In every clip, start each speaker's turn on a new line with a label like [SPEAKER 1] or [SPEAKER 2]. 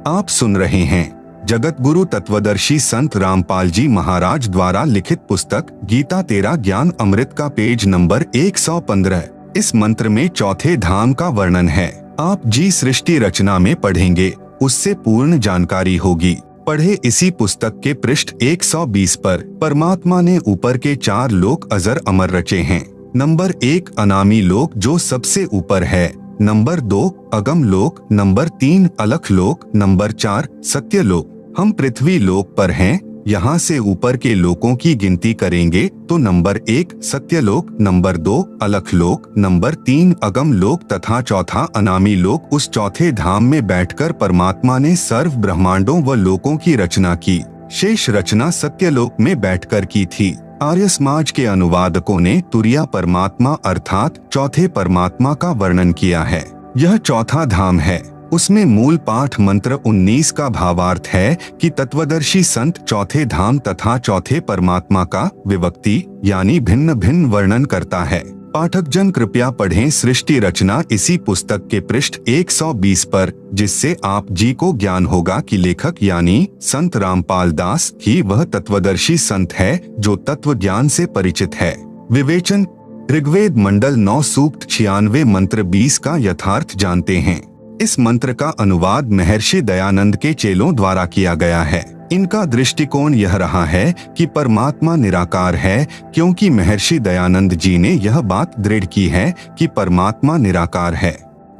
[SPEAKER 1] आप सुन रहे हैं जगत गुरु तत्वदर्शी संत रामपाल जी महाराज द्वारा लिखित पुस्तक गीता तेरा ज्ञान अमृत का पेज नंबर 115। इस मंत्र में चौथे धाम का वर्णन है। आप जी सृष्टि रचना में पढ़ेंगे, उससे पूर्ण जानकारी होगी। पढ़े इसी पुस्तक के पृष्ठ 120 पर परमात्मा ने ऊपर के 4 लोक अजर अमर रचे हैं। नंबर 1 अनामी लोक जो सबसे ऊपर है, नंबर 2 अगम लोक, नंबर 3 अलख लोक, नंबर 4 सत्य लोक। हम पृथ्वी लोक पर हैं। यहाँ से ऊपर के लोकों की गिनती करेंगे तो नंबर 1 सत्य लोक, नंबर 2 अलख लोक, नंबर 3 अगम लोक तथा चौथा अनामी लोक। उस चौथे धाम में बैठकर परमात्मा ने सर्व ब्रह्मांडों व लोकों की रचना की। शेष रचना सत्यलोक में बैठकर की थी। आर्य समाज के अनुवादकों ने तुरिया परमात्मा अर्थात चौथे परमात्मा का वर्णन किया है। यह चौथा धाम है। उसमें मूल पाठ मंत्र 19 का भावार्थ है कि तत्वदर्शी संत चौथे धाम तथा चौथे परमात्मा का विभक्ति यानी भिन्न भिन्न वर्णन करता है। पाठक जन कृपया पढ़ें सृष्टि रचना इसी पुस्तक के पृष्ठ 120 पर, जिससे आप जी को ज्ञान होगा कि लेखक यानी संत रामपाल दास ही वह तत्वदर्शी संत है जो तत्व ज्ञान से परिचित है। विवेचन ऋग्वेद मंडल 9 सूक्त 96 मंत्र 20 का यथार्थ जानते हैं। इस मंत्र का अनुवाद महर्षि दयानंद के चेलों द्वारा किया गया है। इनका दृष्टिकोण यह रहा है कि परमात्मा निराकार है, क्योंकि महर्षि दयानंद जी ने यह बात दृढ़ की है कि परमात्मा निराकार है।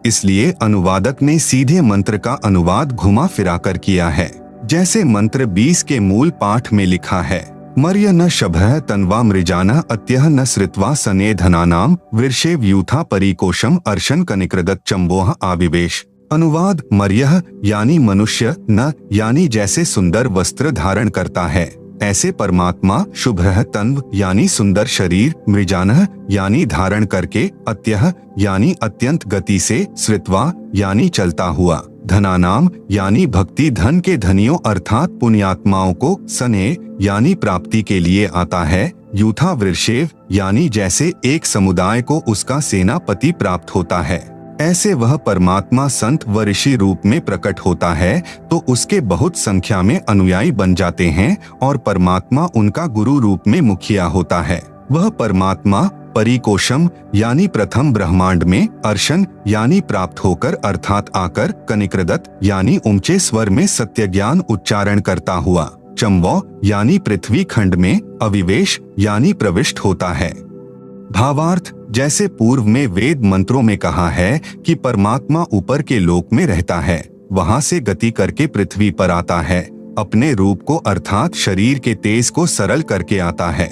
[SPEAKER 1] इसलिए अनुवादक ने सीधे मंत्र का अनुवाद घुमा फिराकर किया है। जैसे मंत्र 20 के मूल पाठ में लिखा है, मर्य न शभः तन्वा मृजानः अत्यः न श्रित्वा सने धनानाम वृषेव यूथा परिकोशम अर्शन कनिकृदत चंबोह आविवेश। अनुवाद मर्यः यानी मनुष्य, न यानी जैसे सुंदर वस्त्र धारण करता है ऐसे परमात्मा, शुभ्रः तन्व यानी सुंदर शरीर, मृजानः यानी धारण करके, अत्यः यानी अत्यंत गति से, श्रित्वा यानी चलता हुआ, धनानाम यानी भक्ति धन के धनियों अर्थात पुण्यात्माओं को, सने यानी प्राप्ति के लिए आता है, यूथा वृषेव यानी जैसे एक समुदाय को उसका सेनापति प्राप्त होता है, ऐसे वह परमात्मा संत व ऋषि रूप में प्रकट होता है तो उसके बहुत संख्या में अनुयायी बन जाते हैं और परमात्मा उनका गुरु रूप में मुखिया होता है। वह परमात्मा परिकोशम यानी प्रथम ब्रह्मांड में, अर्शन यानी प्राप्त होकर अर्थात आकर, कनिकृदत यानी ऊंचे स्वर में सत्य ज्ञान उच्चारण करता हुआ, चंबो यानी पृथ्वी खंड में, अविवेश यानी प्रविष्ट होता है। भावार्थ जैसे पूर्व में वेद मंत्रों में कहा है कि परमात्मा ऊपर के लोक में रहता है, वहां से गति करके पृथ्वी पर आता है, अपने रूप को अर्थात शरीर के तेज को सरल करके आता है।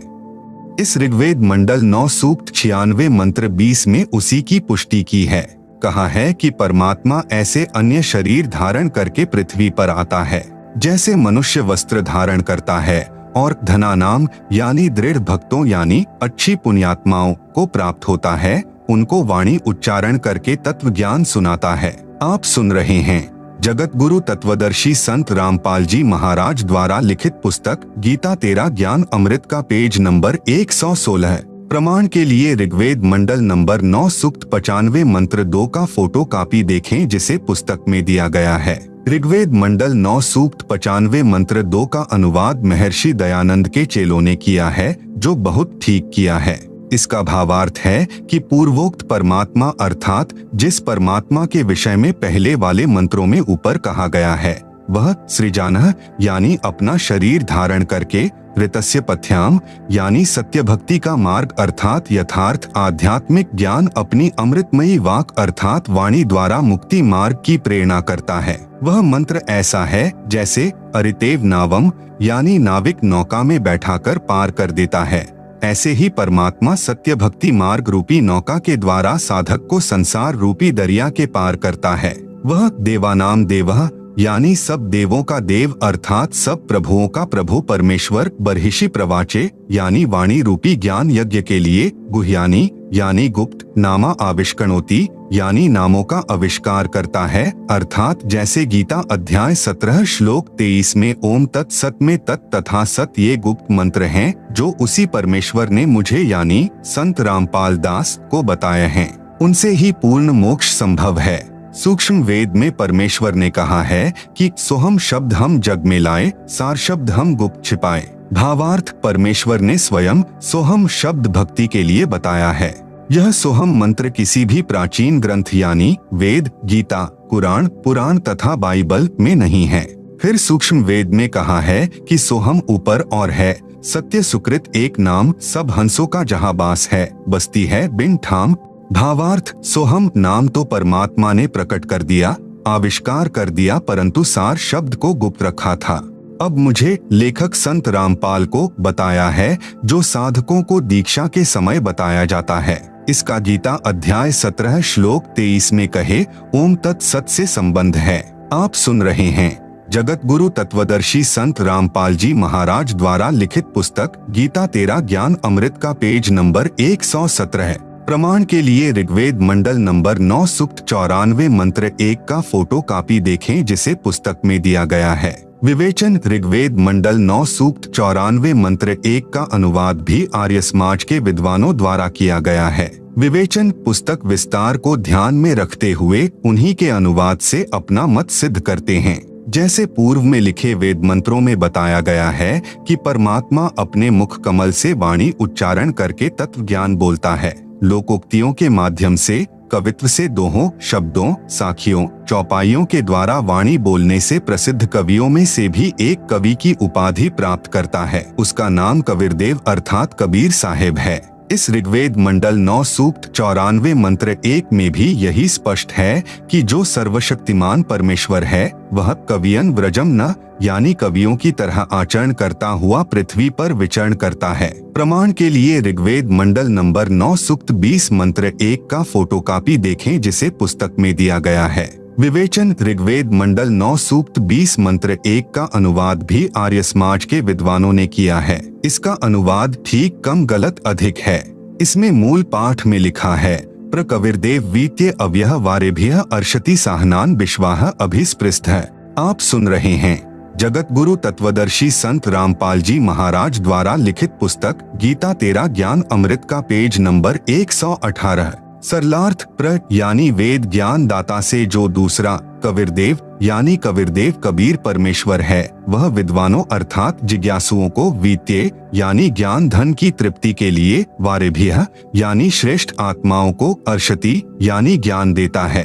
[SPEAKER 1] इस ऋग्वेद मंडल 9 सूक्त 96 मंत्र 20 में उसी की पुष्टि की है। कहा है कि परमात्मा ऐसे अन्य शरीर धारण करके पृथ्वी पर आता है जैसे मनुष्य वस्त्र धारण करता है और धनानाम यानी दृढ़ भक्तों यानी अच्छी पुण्यात्माओं को प्राप्त होता है, उनको वाणी उच्चारण करके तत्व ज्ञान सुनाता है। आप सुन रहे हैं जगत गुरु तत्वदर्शी संत रामपाल जी महाराज द्वारा लिखित पुस्तक गीता तेरा ज्ञान अमृत का पेज नंबर 116। प्रमाण के लिए ऋग्वेद मंडल नंबर 9 सूक्त 95 मंत्र 2 का फोटो कॉपी देखें जिसे पुस्तक में दिया गया है। ऋग्वेद मंडल 9 सूक्त 95 मंत्र 2 का अनुवाद महर्षि दयानंद के चेलों ने किया है, जो बहुत ठीक किया है। इसका भावार्थ है कि पूर्वोक्त परमात्मा अर्थात जिस परमात्मा के विषय में पहले वाले मंत्रों में ऊपर कहा गया है, वह सृजानः यानी अपना शरीर धारण करके, ऋतस्य पथ्याम यानी सत्य भक्ति का मार्ग अर्थात यथार्थ आध्यात्मिक ज्ञान अपनी अमृतमयी वाक अर्थात वाणी द्वारा मुक्ति मार्ग की प्रेरणा करता है। वह मंत्र ऐसा है जैसे अरितेव नावम यानी नाविक नौका में बैठाकर पार कर देता है, ऐसे ही परमात्मा सत्य भक्ति मार्ग रूपी नौका के द्वारा साधक को संसार रूपी दरिया के पार करता है। वह देवानाम देवः यानी सब देवों का देव अर्थात सब प्रभुओं का प्रभु परमेश्वर, बर्हिषि प्रवाचे यानी वाणी रूपी ज्ञान यज्ञ के लिए, गुह्यानी यानी गुप्त, नामा आविष्कणोति यानी नामों का आविष्कार करता है अर्थात जैसे गीता अध्याय 17 श्लोक 23 में ओम तत् सत में तत् तथा सत ये गुप्त मंत्र हैं जो उसी परमेश्वर ने मुझे यानी संत रामपाल दास को बताए हैं। उनसे ही पूर्ण मोक्ष संभव है। सूक्ष्म वेद में परमेश्वर ने कहा है कि सोहम शब्द हम जग में लाए, सार शब्द हम गुप्त छिपाए। भावार्थ, परमेश्वर ने स्वयं सोहम शब्द भक्ति के लिए बताया है। यह सोहम मंत्र किसी भी प्राचीन ग्रंथ यानी वेद, गीता, कुरान, पुराण तथा बाइबल में नहीं है। फिर सूक्ष्म वेद में कहा है कि सोहम ऊपर और है, सत्य सुकृत एक नाम, सब हंसों का जहां बास है, बस्ती है बिन ठाम। भावार्थ, सोहम नाम तो परमात्मा ने प्रकट कर दिया, आविष्कार कर दिया, परंतु सार शब्द को गुप्त रखा था। अब मुझे लेखक संत रामपाल को बताया है, जो साधकों को दीक्षा के समय बताया जाता है। इसका गीता अध्याय 17 श्लोक 23 में कहे ओम तत्सत से संबंध है। आप सुन रहे हैं जगत गुरु तत्वदर्शी संत रामपाल जी महाराज द्वारा लिखित पुस्तक गीता तेरा ज्ञान अमृत का पेज नंबर 117। प्रमाण के लिए ऋग्वेद मंडल नंबर 9 सूक्त 94 मंत्र 1 का फोटो कॉपी देखें, जिसे पुस्तक में दिया गया है। विवेचन, ऋग्वेद मंडल 9 सूक्त 94 मंत्र 1 का अनुवाद भी आर्य समाज के विद्वानों द्वारा किया गया है। विवेचन पुस्तक विस्तार को ध्यान में रखते हुए उन्हीं के अनुवाद से अपना मत सिद्ध करते हैं। जैसे पूर्व में लिखे वेद मंत्रों में बताया गया है कि परमात्मा अपने मुख कमल से वाणी उच्चारण करके तत्व ज्ञान बोलता है। लोकोक्तियों के माध्यम से, कवित्व से, दोहों, शब्दों, साखियों, चौपाइयों के द्वारा वाणी बोलने से प्रसिद्ध कवियों में से भी एक कवि की उपाधि प्राप्त करता है। उसका नाम कबीरदेव अर्थात कबीर साहेब है। इस ऋग्वेद मंडल 9 सूक्त 94 मंत्र 1 में भी यही स्पष्ट है कि जो सर्वशक्तिमान परमेश्वर है वह कवियन व्रजम न यानी कवियों की तरह आचरण करता हुआ पृथ्वी पर विचरण करता है। प्रमाण के लिए ऋग्वेद मंडल नंबर 9 सूक्त 20 मंत्र 1 का फोटोकॉपी देखें, जिसे पुस्तक में दिया गया है। विवेचन, ऋग्वेद मंडल 9 सूक्त 20 मंत्र 1 का अनुवाद भी आर्य समाज के विद्वानों ने किया है। इसका अनुवाद ठीक कम गलत अधिक है। इसमें मूल पाठ में लिखा है प्रकविर्देव वीत्य अव्यह वारेभ्यः अर्षति साहनान विश्वाह अभिस्पृष्ट है। आप सुन रहे हैं जगत गुरु तत्वदर्शी संत रामपाल जी महाराज द्वारा लिखित पुस्तक गीता तेरा ज्ञान अमृत का पेज नंबर 118। सरलार्थ, प्र यानी वेद ज्ञान दाता से जो दूसरा कबीरदेव यानी कबीरदेव कबीर परमेश्वर है, वह विद्वानों अर्थात जिज्ञासुओं को वीत्य यानी ज्ञान धन की तृप्ति के लिए, वारेभ्यः यानी श्रेष्ठ आत्माओं को, अर्षति यानी ज्ञान देता है।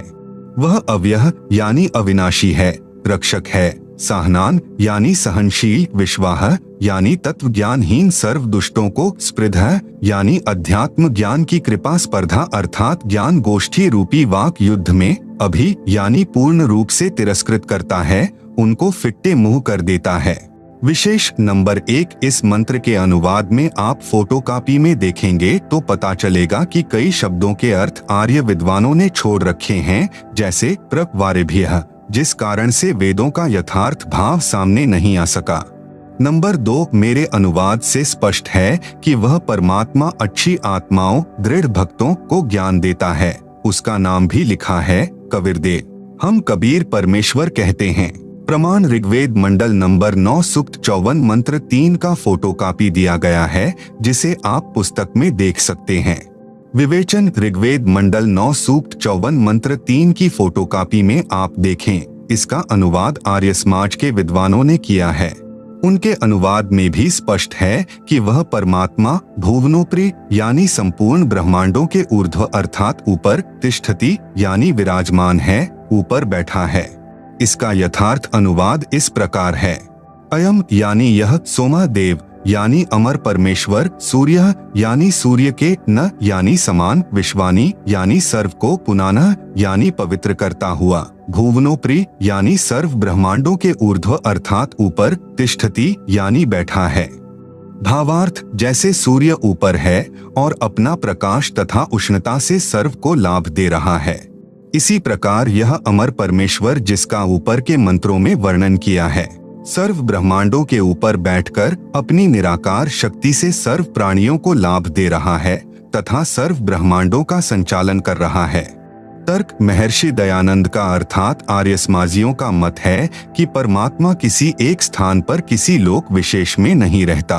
[SPEAKER 1] वह अव्यय यानी अविनाशी है, रक्षक है, साहनान यानी सहनशील, विश्वाह यानी तत्व ज्ञानहीन सर्व दुष्टों को, स्पृधः यानी अध्यात्म ज्ञान की कृपा स्पर्धा अर्थात ज्ञान गोष्ठी रूपी वाक युद्ध में, अभि यानी पूर्ण रूप से तिरस्कृत करता है, उनको फिट्टे मुंह कर देता है। विशेष नंबर 1 इस मंत्र के अनुवाद में आप फोटोकॉपी में देखेंगे तो पता चलेगा कि कई शब्दों के अर्थ आर्य विद्वानों ने छोड़ रखे हैं, जैसे प्रक वारेभ्यः, जिस कारण से वेदों का यथार्थ भाव सामने नहीं आ सका। नंबर 2 मेरे अनुवाद से स्पष्ट है कि वह परमात्मा अच्छी आत्माओं, दृढ़ भक्तों को ज्ञान देता है। उसका नाम भी लिखा है कबीरदेव। हम कबीर परमेश्वर कहते हैं। प्रमाण ऋग्वेद मंडल नंबर 9 सूक्त 54 मंत्र 3 का फोटोकॉपी दिया गया है, जिसे आप पुस्तक में देख सकते हैं। विवेचन, ऋग्वेद मंडल 9 सूक्त 54 मंत्र 3 की फोटोकॉपी में आप देखें। इसका अनुवाद आर्य समाज के विद्वानों ने किया है। उनके अनुवाद में भी स्पष्ट है कि वह परमात्मा भुवनोपरि यानी संपूर्ण ब्रह्मांडों के ऊर्ध्व अर्थात ऊपर, तिष्ठति यानी विराजमान है, ऊपर बैठा है। इसका यथार्थ अनुवाद इस प्रकार है। अयम यानी यह, सोमा देव यानी अमर परमेश्वर, सूर्य यानी सूर्य के, न यानी समान, विश्वानी यानी सर्व को, पुनानः यानी पवित्र करता हुआ, भुवनोपरि यानी सर्व ब्रह्मांडों के ऊर्ध्व अर्थात ऊपर, तिष्ठति यानी बैठा है। भावार्थ, जैसे सूर्य ऊपर है और अपना प्रकाश तथा उष्णता से सर्व को लाभ दे रहा है, इसी प्रकार यह अमर परमेश्वर जिसका ऊपर के मंत्रों में वर्णन किया है, सर्व ब्रह्मांडों के ऊपर बैठकर अपनी निराकार शक्ति से सर्व प्राणियों को लाभ दे रहा है तथा सर्व ब्रह्मांडों का संचालन कर रहा है। तर्क, महर्षि दयानंद का अर्थात आर्य समाजियों का मत है कि परमात्मा किसी एक स्थान पर किसी लोक विशेष में नहीं रहता।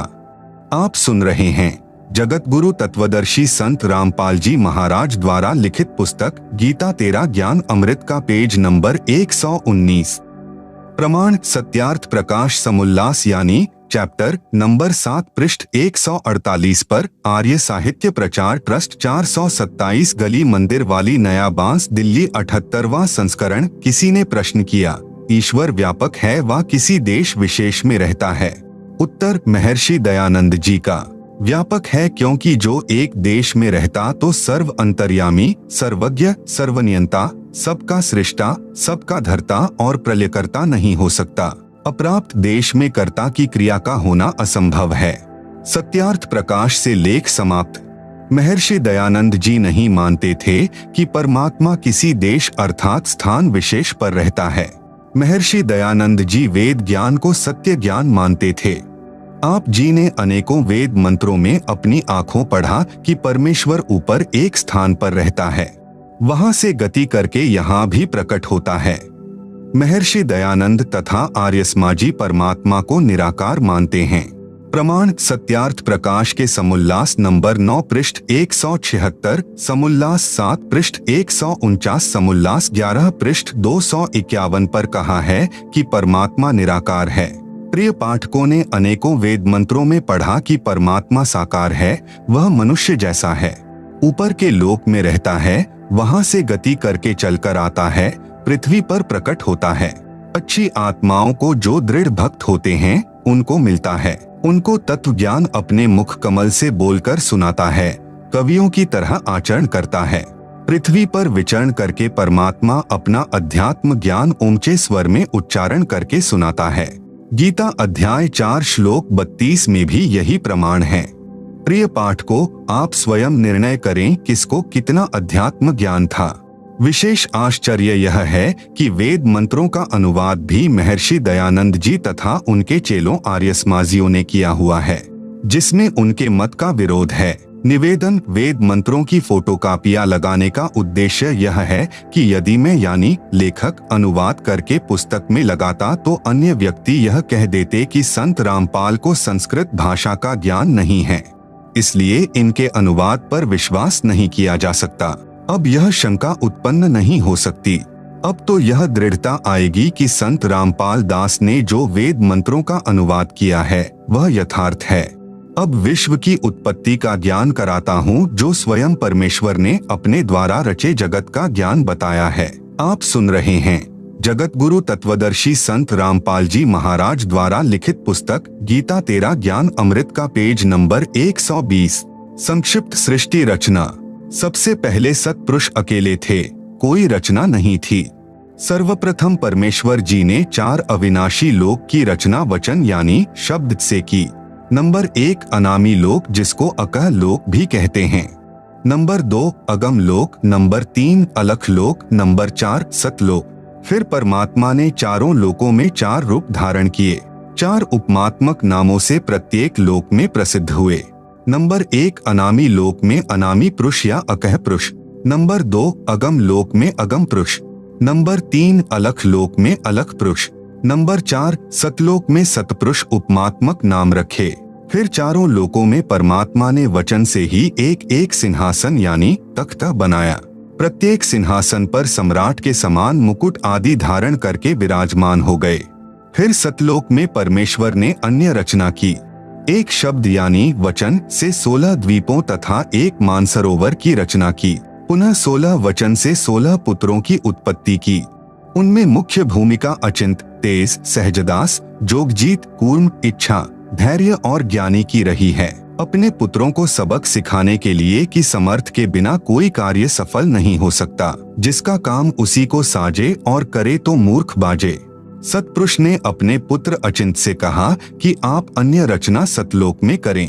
[SPEAKER 1] आप सुन रहे हैं जगतगुरु तत्वदर्शी संत रामपाल जी महाराज द्वारा लिखित पुस्तक गीता तेरा ज्ञान अमृत का पेज नंबर 119। प्रमाण सत्यार्थ प्रकाश समुल्लास यानी चैप्टर नंबर 7 पृष्ठ 148 पर आर्य साहित्य प्रचार ट्रस्ट 427 गली मंदिर वाली नया बांस दिल्ली 78वां संस्करण। किसी ने प्रश्न किया, ईश्वर व्यापक है व किसी देश विशेष में रहता है? उत्तर महर्षि दयानंद जी का, व्यापक है क्योंकि जो एक देश में रहता तो सर्व अंतर्यामी, सर्वज्ञ, सर्वनियंता, सबका सृष्टा, सबका धर्ता और प्रलयकर्ता नहीं हो सकता। अप्राप्त देश में कर्ता की क्रिया का होना असंभव है। सत्यार्थ प्रकाश से लेख समाप्त। महर्षि दयानंद जी नहीं मानते थे कि परमात्मा किसी देश अर्थात स्थान विशेष पर रहता है। महर्षि दयानंद जी वेद ज्ञान को सत्य ज्ञान मानते थे। आप जी ने अनेकों वेद मंत्रों में अपनी आंखों पढ़ा कि परमेश्वर ऊपर एक स्थान पर रहता है, वहां से गति करके यहाँ भी प्रकट होता है। महर्षि दयानंद तथा आर्यसमाजी परमात्मा को निराकार मानते हैं। प्रमाण सत्यार्थ प्रकाश के समुल्लास नंबर 9 पृष्ठ 176, समुल्लास 7 पृष्ठ 149, समुल्लास 11 पृष्ठ 251 पर कहा है कि परमात्मा निराकार है। प्रिय पाठकों ने अनेकों वेद मंत्रों में पढ़ा कि परमात्मा साकार है, वह मनुष्य जैसा है, ऊपर के लोक में रहता है, वहां से गति करके चलकर आता है, पृथ्वी पर प्रकट होता है। अच्छी आत्माओं को जो दृढ़ भक्त होते हैं उनको मिलता है, उनको तत्व ज्ञान अपने मुख कमल से बोलकर सुनाता है, कवियों की तरह आचरण करता है। पृथ्वी पर विचरण करके परमात्मा अपना अध्यात्म ज्ञान ऊंचे स्वर में उच्चारण करके सुनाता है। गीता अध्याय 4 श्लोक 32 में भी यही प्रमाण है। प्रिय पाठकों, आप स्वयं निर्णय करें किसको कितना अध्यात्म ज्ञान था। विशेष आश्चर्य यह है कि वेद मंत्रों का अनुवाद भी महर्षि दयानंद जी तथा उनके चेलों आर्यसमाजियों ने किया हुआ है, जिसमें उनके मत का विरोध है। निवेदन, वेद मंत्रों की फोटोकॉपियां लगाने का उद्देश्य यह है कि यदि मैं यानी लेखक अनुवाद करके पुस्तक में लगाता तो अन्य व्यक्ति यह कह देते कि संत रामपाल को संस्कृत भाषा का ज्ञान नहीं है, इसलिए इनके अनुवाद पर विश्वास नहीं किया जा सकता। अब यह शंका उत्पन्न नहीं हो सकती। अब तो यह दृढ़ता आएगी कि संत रामपाल दास ने जो वेद मंत्रों का अनुवाद किया है वह यथार्थ है। अब विश्व की उत्पत्ति का ज्ञान कराता हूँ जो स्वयं परमेश्वर ने अपने द्वारा रचे जगत का ज्ञान बताया है। आप सुन रहे हैं जगतगुरु तत्वदर्शी संत रामपाल जी महाराज द्वारा लिखित पुस्तक गीता तेरा ज्ञान अमृत का पेज नंबर 120। संक्षिप्त सृष्टि रचना। सबसे पहले सत्पुरुष अकेले थे, कोई रचना नहीं थी। सर्वप्रथम परमेश्वर जी ने 4 अविनाशी लोक की रचना वचन यानी शब्द से की। नंबर 1 अनामी लोक जिसको अकह लोक भी कहते हैं। नंबर 2 अगम लोक, नंबर 3 अलख लोक, नंबर 4 सतलोक। फिर परमात्मा ने चारों लोकों में 4 रूप धारण किए, 4 उपमात्मक नामों से प्रत्येक लोक में प्रसिद्ध हुए। नंबर 1 अनामी लोक में अनामी पुरुष या अकह पुरुष, नंबर 2 अगम लोक में अगम पुरुष, नंबर 3 अलख लोक में अलख पुरुष, नंबर 4 सतलोक में सतपुरुष उपमात्मक नाम रखे। फिर चारों लोकों में परमात्मा ने वचन से ही एक एक सिंहासन यानी तख्ता बनाया। प्रत्येक सिंहासन पर सम्राट के समान मुकुट आदि धारण करके विराजमान हो गए। फिर सतलोक में परमेश्वर ने अन्य रचना की। एक शब्द यानी वचन से 16 द्वीपों तथा एक मानसरोवर की रचना की। पुनः 16 वचन से 16 पुत्रों की उत्पत्ति की। उनमें मुख्य भूमिका अचिंत, तेज, सहजदास, जोगजीत, कूर्म, इच्छा, धैर्य और ज्ञानी की रही है। अपने पुत्रों को सबक सिखाने के लिए कि समर्थ के बिना कोई कार्य सफल नहीं हो सकता, जिसका काम उसी को साजे और करे तो मूर्ख बाजे। सतपुरुष ने अपने पुत्र अचिंत से कहा कि आप अन्य रचना सतलोक में करें,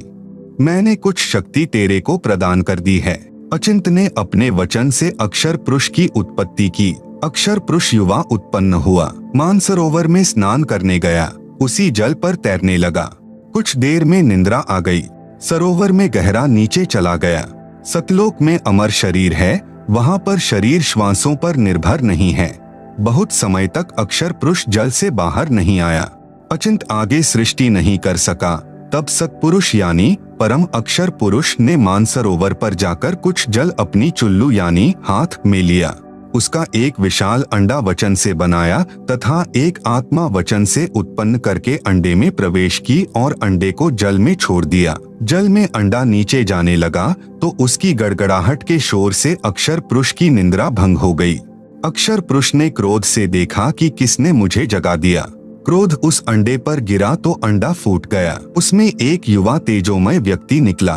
[SPEAKER 1] मैंने कुछ शक्ति तेरे को प्रदान कर दी है। अचिंत ने अपने वचन से अक्षर पुरुष की उत्पत्ति की। अक्षर पुरुष युवा उत्पन्न हुआ, मानसरोवर में स्नान करने गया, उसी जल पर तैरने लगा। कुछ देर में निंद्रा आ गई, सरोवर में गहरा नीचे चला गया। सतलोक में अमर शरीर है, वहां पर शरीर श्वासों पर निर्भर नहीं है। बहुत समय तक अक्षर पुरुष जल से बाहर नहीं आया। अचिंत आगे सृष्टि नहीं कर सका, तब सत्पुरुष यानी परम अक्षर पुरुष ने मानसरोवर पर जाकर कुछ जल अपनी चुल्लू यानी हाथ में लिया। उसका एक विशाल अंडा वचन से बनाया तथा एक आत्मा वचन से उत्पन्न करके अंडे में प्रवेश की और अंडे को जल में छोड़ दिया। जल में अंडा नीचे जाने लगा तो उसकी गड़गड़ाहट के शोर से अक्षर पुरुष की निंद्रा भंग हो गई। अक्षर पुरुष ने क्रोध से देखा कि किसने मुझे जगा दिया। क्रोध उस अंडे पर गिरा तो अंडा फूट गया। उसमें एक युवा तेजोमय व्यक्ति निकला।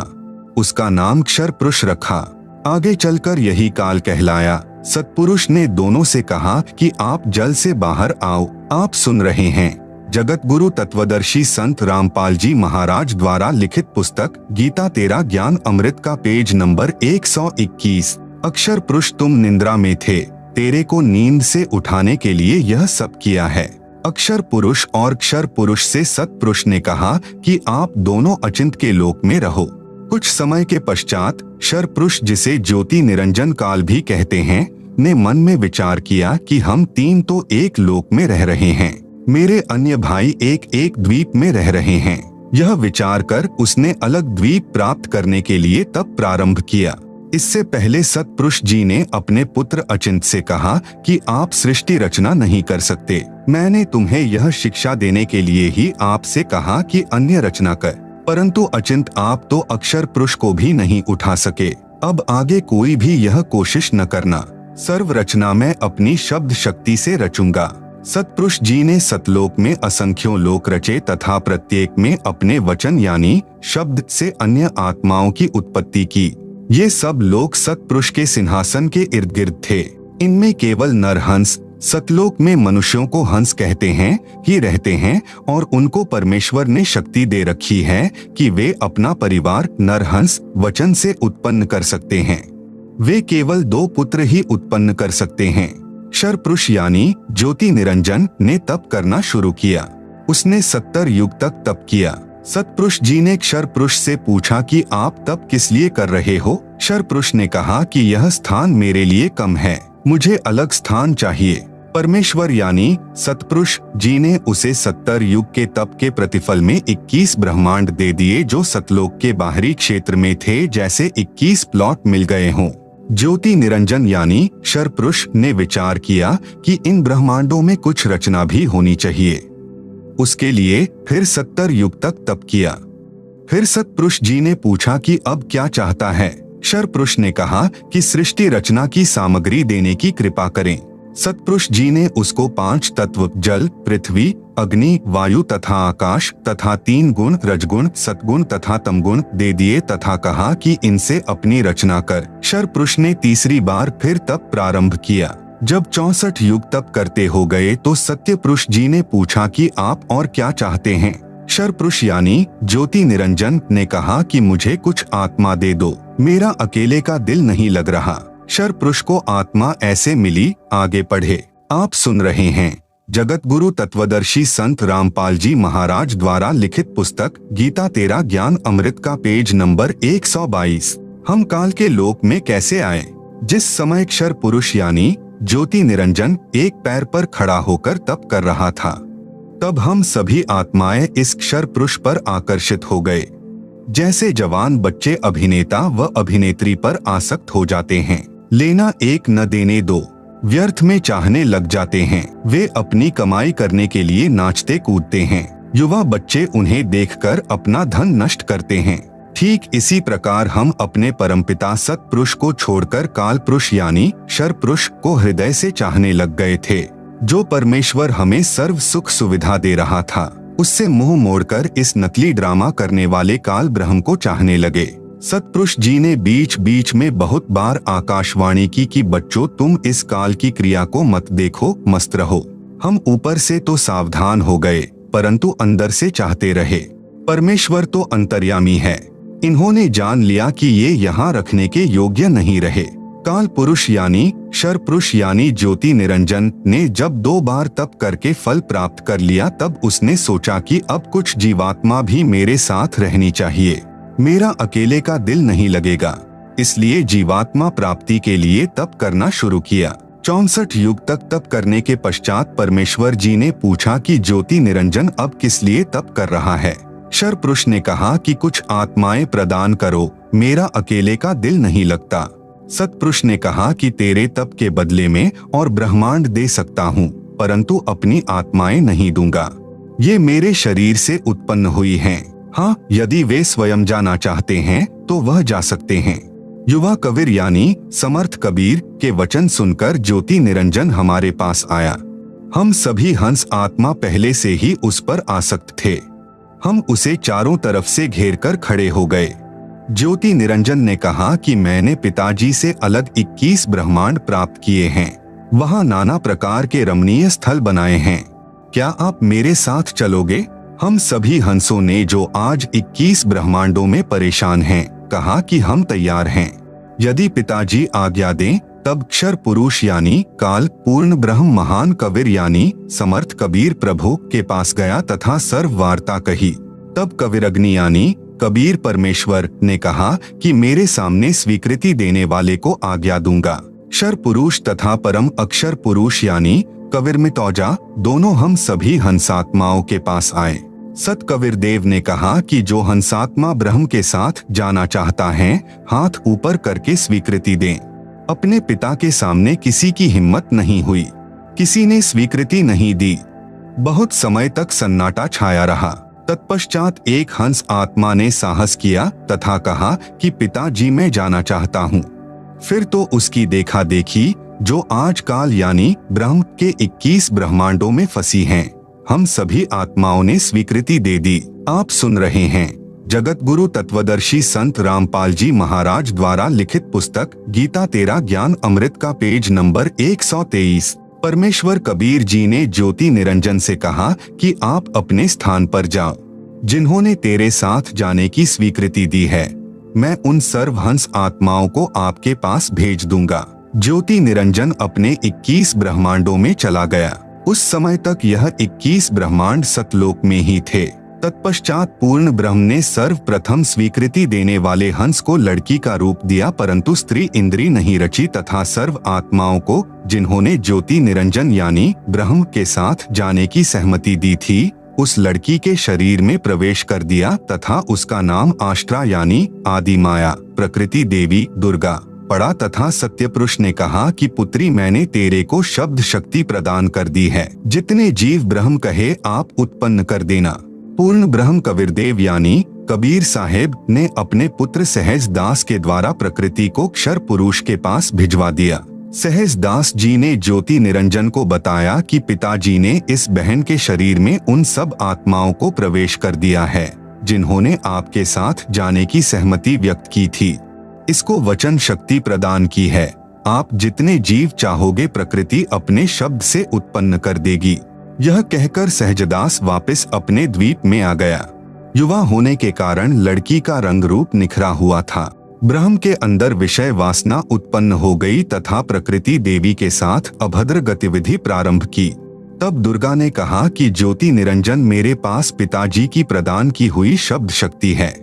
[SPEAKER 1] उसका नाम क्षर पुरुष रखा। आगे चलकर यही काल कहलाया। सत्पुरुष ने दोनों से कहा कि आप जल से बाहर आओ। आप सुन रहे हैं जगत गुरु तत्वदर्शी संत रामपाल जी महाराज द्वारा लिखित पुस्तक गीता तेरा ज्ञान अमृत का पेज नंबर 121। अक्षर पुरुष तुम निंद्रा में थे, तेरे को नींद से उठाने के लिए यह सब किया है। अक्षर पुरुष और क्षर पुरुष से सत्पुरुष ने कहा कि आप दोनों अचिंत के लोक में रहो। कुछ समय के पश्चात क्षर पुरुष, जिसे ज्योति निरंजन काल भी कहते हैं, ने मन में विचार किया कि हम तीन तो एक लोक में रह रहे हैं, मेरे अन्य भाई एक एक द्वीप में रह रहे हैं। यह विचार कर उसने अलग द्वीप प्राप्त करने के लिए तप प्रारंभ किया। इससे पहले सत्पुरुष जी ने अपने पुत्र अचिंत से कहा कि आप सृष्टि रचना नहीं कर सकते। मैंने तुम्हें यह शिक्षा देने के लिए ही आपसे कहा कि अन्य रचना कर, परंतु अचिंत आप तो अक्षर पुरुष को भी नहीं उठा सके। अब आगे कोई भी यह कोशिश न करना। सर्व रचना मैं अपनी शब्द शक्ति से रचूंगा। सत्पुरुष जी ने सतलोक में असंख्यों लोक रचे तथा प्रत्येक में अपने वचन यानी शब्द से अन्य आत्माओं की उत्पत्ति की। ये सब लोक सत्पुरुष के सिंहासन के इर्द गिर्द थे। इनमें केवल नरहंस, सतलोक में मनुष्यों को हंस कहते हैं, ही रहते हैं और उनको परमेश्वर ने शक्ति दे रखी है कि वे अपना परिवार नरहंस वचन से उत्पन्न कर सकते हैं। वे केवल 2 पुत्र ही उत्पन्न कर सकते हैं। क्षर पुरुष यानी ज्योति निरंजन ने तप करना शुरू किया। उसने 70 युग तक तप किया। सत्पुरुष जी ने क्षर पुरुष से पूछा कि आप तप किस लिए कर रहे हो? क्षर पुरुष ने कहा कि यह स्थान मेरे लिए कम है, मुझे अलग स्थान चाहिए। परमेश्वर यानी सत्पुरुष जी ने उसे 70 युग के तप के प्रतिफल में 21 ब्रह्मांड दे दिए जो सतलोक के बाहरी क्षेत्र में थे, जैसे 21 प्लॉट मिल गए हों। ज्योति निरंजन यानी क्षर पुरुष ने विचार किया कि इन ब्रह्मांडों में कुछ रचना भी होनी चाहिए। उसके लिए फिर 70 युग तक तप किया। फिर सत्पुरुष जी ने पूछा कि अब क्या चाहता है? क्षर पुरुष ने कहा कि सृष्टि रचना की सामग्री देने की कृपा करें। सत्पुरुष जी ने उसको 5 तत्व जल, पृथ्वी, अग्नि, वायु तथा आकाश तथा 3 गुण रजगुण, सतगुण तथा तमगुण दे दिए तथा कहा कि इनसे अपनी रचना कर। क्षर पुरुष ने तीसरी बार फिर तप प्रारंभ किया। जब 64 युग तप करते हो गए तो सत्य पुरुष जी ने पूछा कि आप और क्या चाहते हैं? क्षर पुरुष यानी ज्योति निरंजन ने कहा कि मुझे कुछ आत्मा दे दो, मेरा अकेले का दिल नहीं लग रहा। क्षर पुरुष को आत्मा ऐसे मिली। आगे पढ़े। आप सुन रहे हैं जगत गुरु तत्वदर्शी संत रामपाल जी महाराज द्वारा लिखित पुस्तक गीता तेरा ज्ञान अमृत का पेज नंबर 122। हम काल के लोक में कैसे आए? जिस समय क्षर पुरुष यानी ज्योति निरंजन एक पैर पर खड़ा होकर तप कर रहा था, तब हम सभी आत्माएं इस क्षर पुरुष पर आकर्षित हो गए। जैसे जवान बच्चे अभिनेता व अभिनेत्री पर आसक्त हो जाते हैं, लेना एक न देने दो, व्यर्थ में चाहने लग जाते हैं। वे अपनी कमाई करने के लिए नाचते कूदते हैं। युवा बच्चे उन्हें देखकर अपना धन नष्ट करते हैं। ठीक इसी प्रकार हम अपने परमपिता सत्पुरुष को छोड़कर काल पुरुष यानी क्षर पुरुष को हृदय से चाहने लग गए थे। जो परमेश्वर हमें सर्व सुख सुविधा दे रहा था, उससे मुंह मोड़कर इस नकली ड्रामा करने वाले काल ब्रह्म को चाहने लगे। सत्पुरुष जी ने बीच बीच में बहुत बार आकाशवाणी की कि बच्चों तुम इस काल की क्रिया को मत देखो, मस्त रहो। हम ऊपर से तो सावधान हो गए, परंतु अंदर से चाहते रहे। परमेश्वर तो अंतर्यामी है। इन्होंने जान लिया कि ये यहाँ रखने के योग्य नहीं रहे। काल पुरुष यानी क्षर पुरुष यानी ज्योति निरंजन ने जब 2 बार तप करके फल प्राप्त कर लिया, तब उसने सोचा कि अब कुछ जीवात्मा भी मेरे साथ रहनी चाहिए, मेरा अकेले का दिल नहीं लगेगा। इसलिए जीवात्मा प्राप्ति के लिए तप करना शुरू किया। 64 युग तक तप करने के पश्चात परमेश्वर जी ने पूछा कि ज्योति निरंजन अब किस लिए तप कर रहा है? क्षरपुरुष ने कहा कि कुछ आत्माएं प्रदान करो, मेरा अकेले का दिल नहीं लगता। सतपुरुष ने कहा कि तेरे तप के बदले में और ब्रह्मांड दे सकता हूँ, परंतु अपनी आत्माएं नहीं दूंगा। ये मेरे शरीर से उत्पन्न हुई हैं। हाँ, यदि वे स्वयं जाना चाहते हैं तो वह जा सकते हैं। युवा कबीर यानी समर्थ कबीर के वचन सुनकर ज्योति निरंजन हमारे पास आया। हम सभी हंस आत्मा पहले से ही उस पर आसक्त थे। हम उसे चारों तरफ से घेरकर खड़े हो गए। ज्योति निरंजन ने कहा कि मैंने पिताजी से अलग 21 ब्रह्मांड प्राप्त किए हैं। वहाँ नाना प्रकार के रमणीय स्थल बनाए हैं। क्या आप मेरे साथ चलोगे? हम सभी हंसों ने, जो आज 21 ब्रह्मांडों में परेशान हैं, कहा कि हम तैयार हैं। यदि पिताजी आज्ञा दें तब क्षर पुरुष यानी काल पूर्ण ब्रह्म महान कबीर यानी समर्थ कबीर प्रभु के पास गया तथा सर्व वार्ता कही। तब कबीरग्नि यानी कबीर परमेश्वर ने कहा कि मेरे सामने स्वीकृति देने वाले को आज्ञा दूंगा। क्षर पुरुष तथा परम अक्षर पुरुष यानी कबीर मितौजा दोनों हम सभी हंसात्माओं के पास आए। सत कबीर देव ने कहा कि जो हंसात्मा ब्रह्म के साथ जाना चाहता है, हाथ ऊपर करके स्वीकृति दें। अपने पिता के सामने किसी की हिम्मत नहीं हुई, किसी ने स्वीकृति नहीं दी। बहुत समय तक सन्नाटा छाया रहा। तत्पश्चात एक हंस आत्मा ने साहस किया तथा कहा कि पिताजी मैं जाना चाहता हूँ। फिर तो उसकी देखा देखी, जो आज काल यानी ब्रह्म के 21 ब्रह्मांडों में फंसी हैं, हम सभी आत्माओं ने स्वीकृति दे दी। आप सुन रहे हैं जगत गुरु तत्वदर्शी संत रामपाल जी महाराज द्वारा लिखित पुस्तक गीता तेरा ज्ञान अमृत का पेज नंबर 123। परमेश्वर कबीर जी ने ज्योति निरंजन से कहा कि आप अपने स्थान पर जाओ। जिन्होंने तेरे साथ जाने की स्वीकृति दी है, मैं उन सर्व हंस आत्माओं को आपके पास भेज दूंगा। ज्योति निरंजन अपने 21 ब्रह्मांडों में चला गया। उस समय तक यह 21 ब्रह्मांड सतलोक में ही थे। तत्पश्चात पूर्ण ब्रह्म ने सर्वप्रथम स्वीकृति देने वाले हंस को लड़की का रूप दिया, परंतु स्त्री इंद्री नहीं रची तथा सर्व आत्माओं को, जिन्होंने ज्योति निरंजन यानी ब्रह्म के साथ जाने की सहमति दी थी, उस लड़की के शरीर में प्रवेश कर दिया तथा उसका नाम आष्ट्रा यानी आदि माया प्रकृति देवी दुर्गा पड़ा तथा सत्यपुरुष ने कहा कि पुत्री मैंने तेरे को शब्द शक्ति प्रदान कर दी है। जितने जीव ब्रह्म कहे आप उत्पन्न कर देना। पूर्ण ब्रह्म कबीर देव यानी कबीर साहेब ने अपने पुत्र सहज दास के द्वारा प्रकृति को क्षर पुरुष के पास भिजवा दिया। सहज दास जी ने ज्योति निरंजन को बताया कि पिताजी ने इस बहन के शरीर में उन सब आत्माओं को प्रवेश कर दिया है, जिन्होंने आपके साथ जाने की सहमति व्यक्त की थी। इसको वचन शक्ति प्रदान की है। आप जितने जीव चाहोगे प्रकृति अपने शब्द से उत्पन्न कर देगी। यह कहकर सहजदास वापस अपने द्वीप में आ गया। युवा होने के कारण लड़की का रंग रूप निखरा हुआ था। ब्रह्म के अंदर विषय वासना उत्पन्न हो गई तथा प्रकृति देवी के साथ अभद्र गतिविधि प्रारंभ की। तब दुर्गा ने कहा कि ज्योति निरंजन मेरे पास पिताजी की प्रदान की हुई शब्द शक्ति है।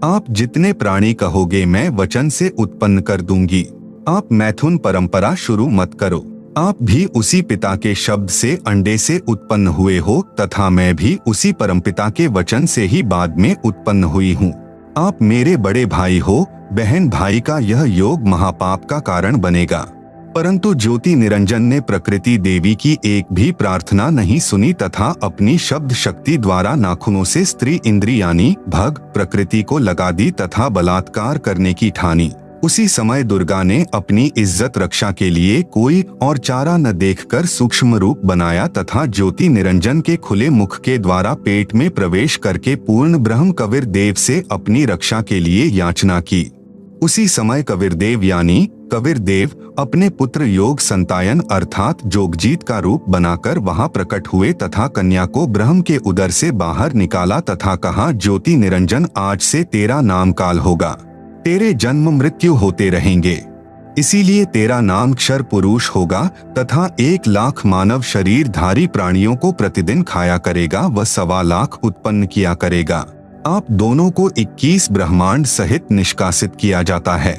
[SPEAKER 1] आप जितने प्राणी कहोगे मैं वचन से उत्पन्न कर दूंगी। आप मैथुन परंपरा शुरू मत करो। आप भी उसी पिता के शब्द से अंडे से उत्पन्न हुए हो तथा मैं भी उसी परमपिता के वचन से ही बाद में उत्पन्न हुई हूँ। आप मेरे बड़े भाई हो। बहन भाई का यह योग महापाप का कारण बनेगा। परंतु ज्योति निरंजन ने प्रकृति देवी की एक भी प्रार्थना नहीं सुनी तथा अपनी शब्द शक्ति द्वारा नाखूनों से स्त्री इंद्री यानी भग प्रकृति को लगा दी तथा बलात्कार करने की ठानी। उसी समय दुर्गा ने अपनी इज्जत रक्षा के लिए कोई और चारा न देखकर सूक्ष्म रूप बनाया तथा ज्योति निरंजन के खुले मुख के द्वारा पेट में प्रवेश करके पूर्ण ब्रह्म कबीर देव से अपनी रक्षा के लिए याचना की। उसी समय कबीर देव यानी कबीर देव अपने पुत्र योग संतायन अर्थात जोगजीत का रूप बनाकर वहां प्रकट हुए तथा कन्या को ब्रह्म के उदर से बाहर निकाला तथा कहा, ज्योति निरंजन आज से तेरा नाम काल होगा। तेरे जन्म मृत्यु होते रहेंगे, इसीलिए तेरा नाम क्षर पुरुष होगा तथा 1 लाख मानव शरीरधारी प्राणियों को प्रतिदिन खाया करेगा व 1.25 लाख उत्पन्न किया करेगा। आप दोनों को 21 ब्रह्मांड सहित निष्कासित किया जाता है।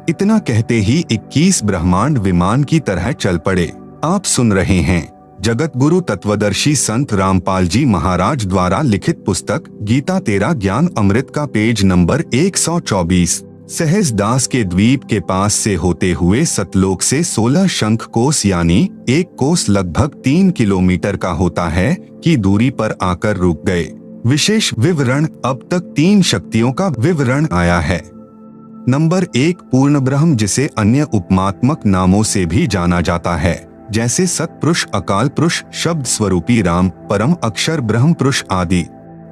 [SPEAKER 1] इतना कहते ही 21 ब्रह्मांड विमान की तरह चल पड़े। आप सुन रहे हैं जगत गुरु तत्वदर्शी संत रामपाल जी महाराज द्वारा लिखित पुस्तक गीता तेरा ज्ञान अमृत का पेज नंबर 124। सहज दास के द्वीप के पास से होते हुए सतलोक से 16 शंख कोस यानी एक कोस लगभग 3 किलोमीटर का होता है की दूरी पर आकर रुक गए। विशेष विवरण। अब तक 3 शक्तियों का विवरण आया है। नंबर 1 पूर्ण ब्रह्म, जिसे अन्य उपमात्मक नामों से भी जाना जाता है, जैसे सतपुरुष, अकाल पुरुष, शब्द स्वरूपी राम, परम अक्षर ब्रह्म पुरुष आदि।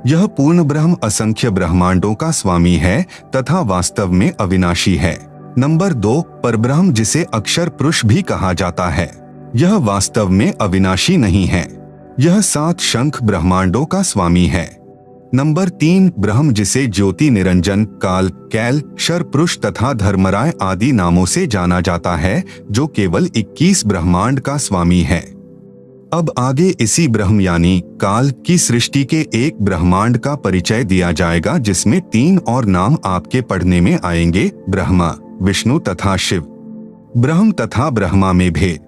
[SPEAKER 1] यह पूर्ण ब्रह्म असंख्य ब्रह्मांडों का स्वामी है तथा वास्तव में अविनाशी है। नंबर 2 परब्रह्म, जिसे अक्षर पुरुष भी कहा जाता है, यह वास्तव में अविनाशी नहीं है। यह 7 शंख ब्रह्मांडों का स्वामी है। नंबर 3 ब्रह्म, जिसे ज्योति निरंजन, काल, कैल, शर पुरुष तथा धर्मराय आदि नामों से जाना जाता है, जो केवल 21 ब्रह्मांड का स्वामी है। अब आगे इसी ब्रह्म यानी काल की सृष्टि के एक ब्रह्मांड का परिचय दिया जाएगा, जिसमें 3 और नाम आपके पढ़ने में आएंगे, ब्रह्मा, विष्णु तथा शिव। ब्रह्म तथा ब्रह्मा में भेद।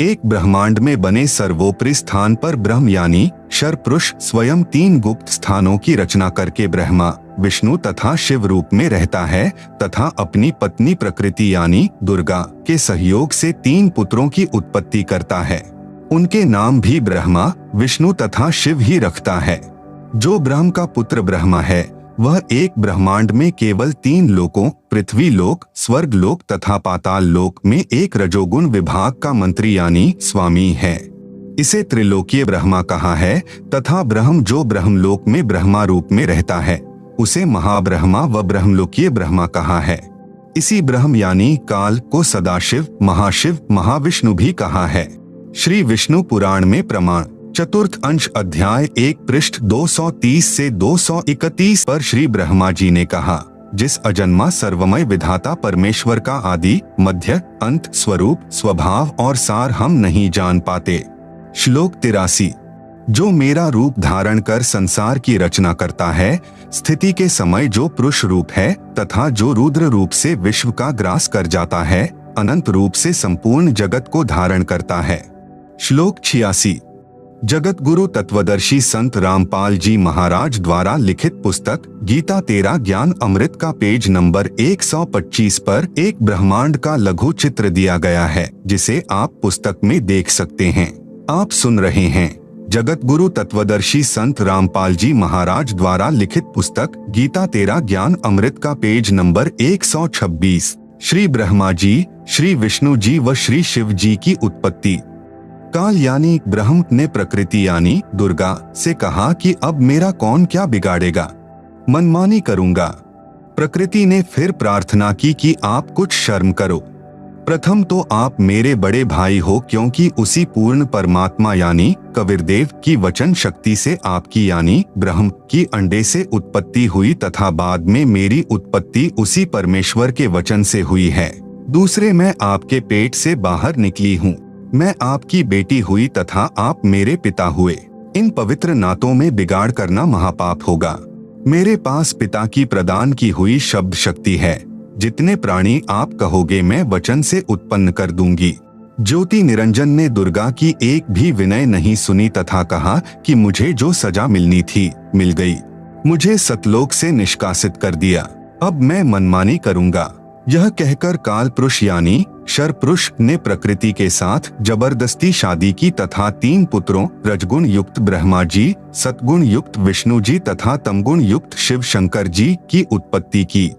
[SPEAKER 1] एक ब्रह्मांड में बने सर्वोपरि स्थान पर ब्रह्म यानी शर पुरुष स्वयं 3 गुप्त स्थानों की रचना करके ब्रह्मा, विष्णु तथा शिव रूप में रहता है तथा अपनी पत्नी प्रकृति यानी दुर्गा के सहयोग से 3 पुत्रों की उत्पत्ति करता है। उनके नाम भी ब्रह्मा, विष्णु तथा शिव ही रखता है। जो ब्रह्म का पुत्र ब्रह्मा है, वह एक ब्रह्मांड में केवल 3 लोकों, पृथ्वी लोक, स्वर्ग लोक तथा पाताल लोक में एक रजोगुण विभाग का मंत्री यानी स्वामी है। इसे त्रिलोकीय ब्रह्मा कहा है तथा ब्रह्म जो ब्रह्मलोक में ब्रह्मा रूप में रहता है, उसे महाब्रह्मा व ब्रह्मलोकीय ब्रह्मा कहा है। इसी ब्रह्म यानी काल को सदाशिव, महाशिव, महाविष्णु भी कहा है। श्री विष्णु पुराण में प्रमाण चतुर्थ अंश अध्याय 1 पृष्ठ 230 से 231 पर श्री ब्रह्मा जी ने कहा, जिस अजन्मा सर्वमय विधाता परमेश्वर का आदि, मध्य, अंत, स्वरूप, स्वभाव और सार हम नहीं जान पाते। श्लोक 83। जो मेरा रूप धारण कर संसार की रचना करता है, स्थिति के समय जो पुरुष रूप है तथा जो रुद्र रूप से विश्व का ग्रास कर जाता है, अनंत रूप से संपूर्ण जगत को धारण करता है। श्लोक 86। जगत गुरु तत्वदर्शी संत रामपाल जी महाराज द्वारा लिखित पुस्तक गीता तेरा ज्ञान अमृत का पेज नंबर 125 पर एक ब्रह्मांड का लघु चित्र दिया गया है, जिसे आप पुस्तक में देख सकते हैं। आप सुन रहे हैं जगत गुरु तत्वदर्शी संत रामपाल जी महाराज द्वारा लिखित पुस्तक गीता तेरा ज्ञान अमृत का पेज नंबर 126। श्री ब्रह्मा जी, श्री विष्णु जी व श्री शिव जी की उत्पत्ति। काल यानी ब्रह्म ने प्रकृति यानी दुर्गा से कहा कि अब मेरा कौन क्या बिगाड़ेगा, मनमानी करूंगा। प्रकृति ने फिर प्रार्थना की कि आप कुछ शर्म करो। प्रथम तो आप मेरे बड़े भाई हो, क्योंकि उसी पूर्ण परमात्मा यानी कबीरदेव की वचन शक्ति से आपकी यानी ब्रह्म की अंडे से उत्पत्ति हुई तथा बाद में मेरी उत्पत्ति उसी परमेश्वर के वचन से हुई है। दूसरे, मैं आपके पेट से बाहर निकली हूँ। मैं आपकी बेटी हुई तथा आप मेरे पिता हुए। इन पवित्र नातों में बिगाड़ करना महापाप होगा। मेरे पास पिता की प्रदान की हुई शब्द शक्ति है। जितने प्राणी आप कहोगे मैं वचन से उत्पन्न कर दूंगी। ज्योति निरंजन ने दुर्गा की एक भी विनय नहीं सुनी तथा कहा कि मुझे जो सजा मिलनी थी मिल गई। मुझे सतलोक से निष्कासित कर दिया। अब मैं मनमानी करूंगा। यह कहकर काल पुरुष यानी शर पुरुष ने प्रकृति के साथ जबरदस्ती शादी की तथा 3 पुत्रों रजगुण युक्त ब्रह्मा जी, सतगुण युक्त विष्णु जी तथा तमगुण युक्त शिव शंकर जी की उत्पत्ति की।